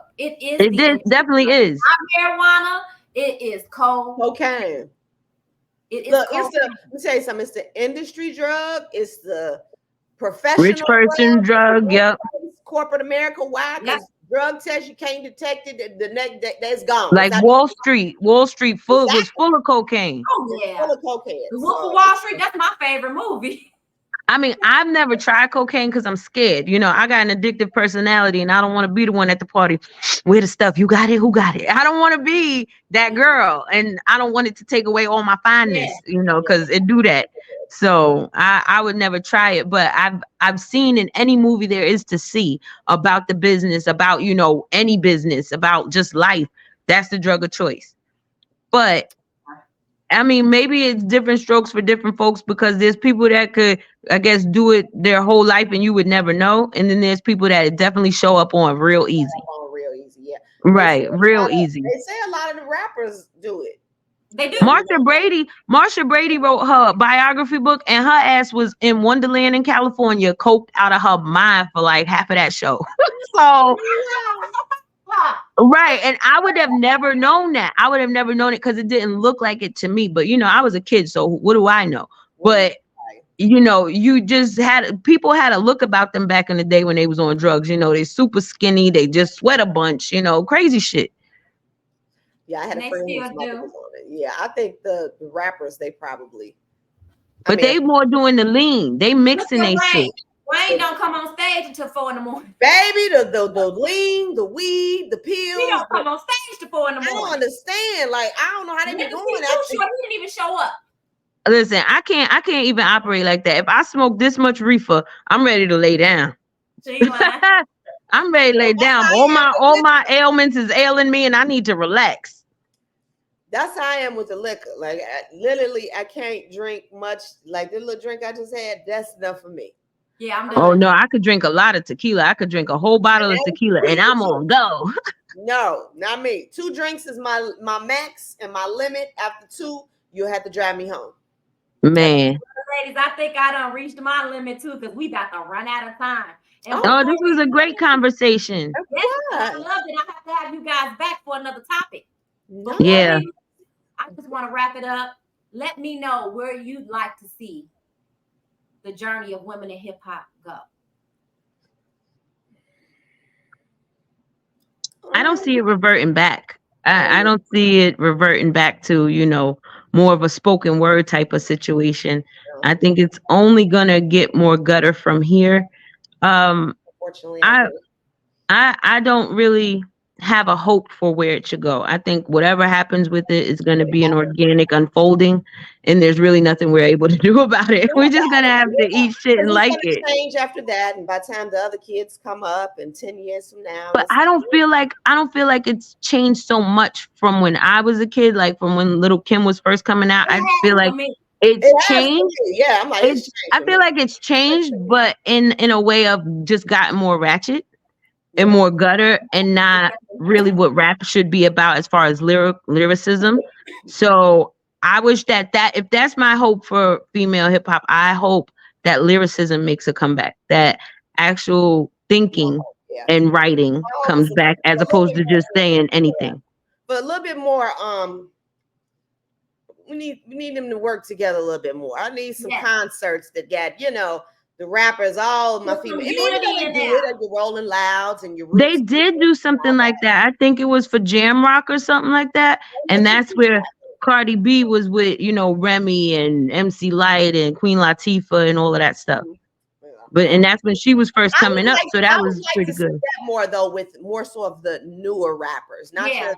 Definitely is. Not marijuana. It is cocaine. Look, let me tell you something. It's the industry drug. It's the professional rich person drug. Yep. Corporate America. Why? Because drug test, you can't detect it. The next that's gone. Like Wall Street was full of cocaine. Oh yeah, full of cocaine. The Wolf of Wall Street. That's my favorite movie. I mean, I've never tried cocaine because I'm scared. I got an addictive personality, and I don't want to be the one at the party. Where the stuff? You got it? Who got it? I don't want to be that girl, and I don't want it to take away all my fineness. Because it do that. So I would never try it. But I've seen in any movie there is to see about the business, about any business, about just life. That's the drug of choice. But I mean, maybe it's different strokes for different folks, because there's people that could, I guess, do it their whole life and you would never know. And then there's people that definitely show up on real easy. Yeah. Right, real easy. They say a lot of the rappers do it. They do. Marsha Brady wrote her biography book, and her ass was in Wonderland in California, coked out of her mind for like half of that show. So... Right. And I would have never known that. I would have never known it because it didn't look like it to me. But, I was a kid, so what do I know? But, you just people had a look about them back in the day when they was on drugs. They super skinny. They just sweat a bunch, crazy shit. Yeah, I had a friend who was on it. Yeah, I think the rappers, they probably. But they more doing the lean. They mixing their shit. Wayne don't come on stage until 4 a.m. Baby, the lean, the weed, the pills. He don't come on stage till 4 a.m. I don't understand. Like, I don't know how they be doing that. He didn't even show up. Listen, I can't even operate like that. If I smoke this much reefer, I'm ready to lay down. I'm ready to lay down. All my ailments is ailing me, and I need to relax. That's how I am with the liquor. Like, literally, I can't drink much. Like, the little drink I just had, that's enough for me. Yeah, I'm done. Oh no, I could drink a lot of tequila. I could drink a whole bottle of tequila, and I'm on go. No, not me. 2 drinks is my max and my limit. After 2, you'll have to drive me home. Man. Ladies, I think I done reached my limit too, because we about to run out of time. And this was a great conversation. Yes, I love it. I have to have you guys back for another topic. Yeah. I just want to wrap it up. Let me know where you'd like to see the journey of women in hip hop go. I don't see it reverting back. I don't see it reverting back to, more of a spoken word type of situation. I think it's only gonna get more gutter from here. Unfortunately, I don't really have a hope for where it should go. I think whatever happens with it is going to be an organic unfolding, and there's really nothing we're able to do about it. We're just going to have to eat shit and like it. Change after that, and by the time the other kids come up, and 10 years from now. But I don't feel like it's changed so much from when I was a kid, like from when Little Kim was first coming out. I feel like it's changed. Yeah, I'm like, I feel like it's changed, but in a way of just gotten more ratchet and more gutter, and not really what rap should be about as far as lyricism. So I wish that if that's my hope for female hip hop, I hope that lyricism makes a comeback, that actual thinking and writing comes back, as opposed to just saying anything. But a little bit more, we need them to work together a little bit more. I need some concerts that got, the rappers, all my female. The Rolling Louds and your. They did do something like that. I think it was for Jam Rock or something like that. And that's where Cardi B was with, Remy and MC Lyte and Queen Latifah and all of that stuff. And that's when she was first coming up. So that was pretty good. That more though, with more so of the newer rappers, not the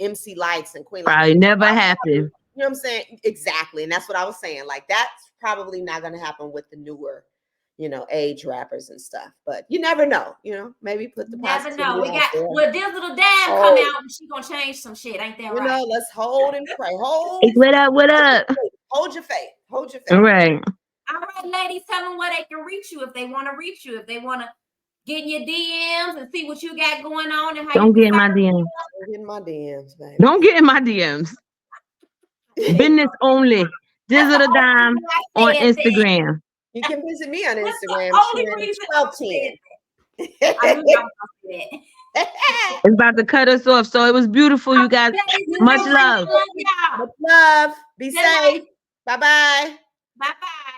MC Lytes and Queen. Probably never happened. You know what I'm saying? Exactly. And that's what I was saying. Like, that's probably not going to happen with the newer, age rappers and stuff. But you never know. Maybe put the Never know. We positivity got out there. well, Dizzle the Dam come out and she gonna change some shit. Ain't that right? Let's hold and pray. What up? What up? Hold your faith. Hold your faith. Right. All right, ladies, tell them where they can reach you if they want to reach you. If they want to get in your DMs and see what you got going on and how Don't you get in my DMs. Don't get in my DMs, baby. Don't get in my DMs. Business only. Dizzle the Dime on Instagram. You can visit me on Instagram. Only reason 1210. I knew y'all was gonna say that. It's about to cut us off. So it was beautiful, you guys. Much love. Much love. Be safe. Bye-bye. Bye-bye.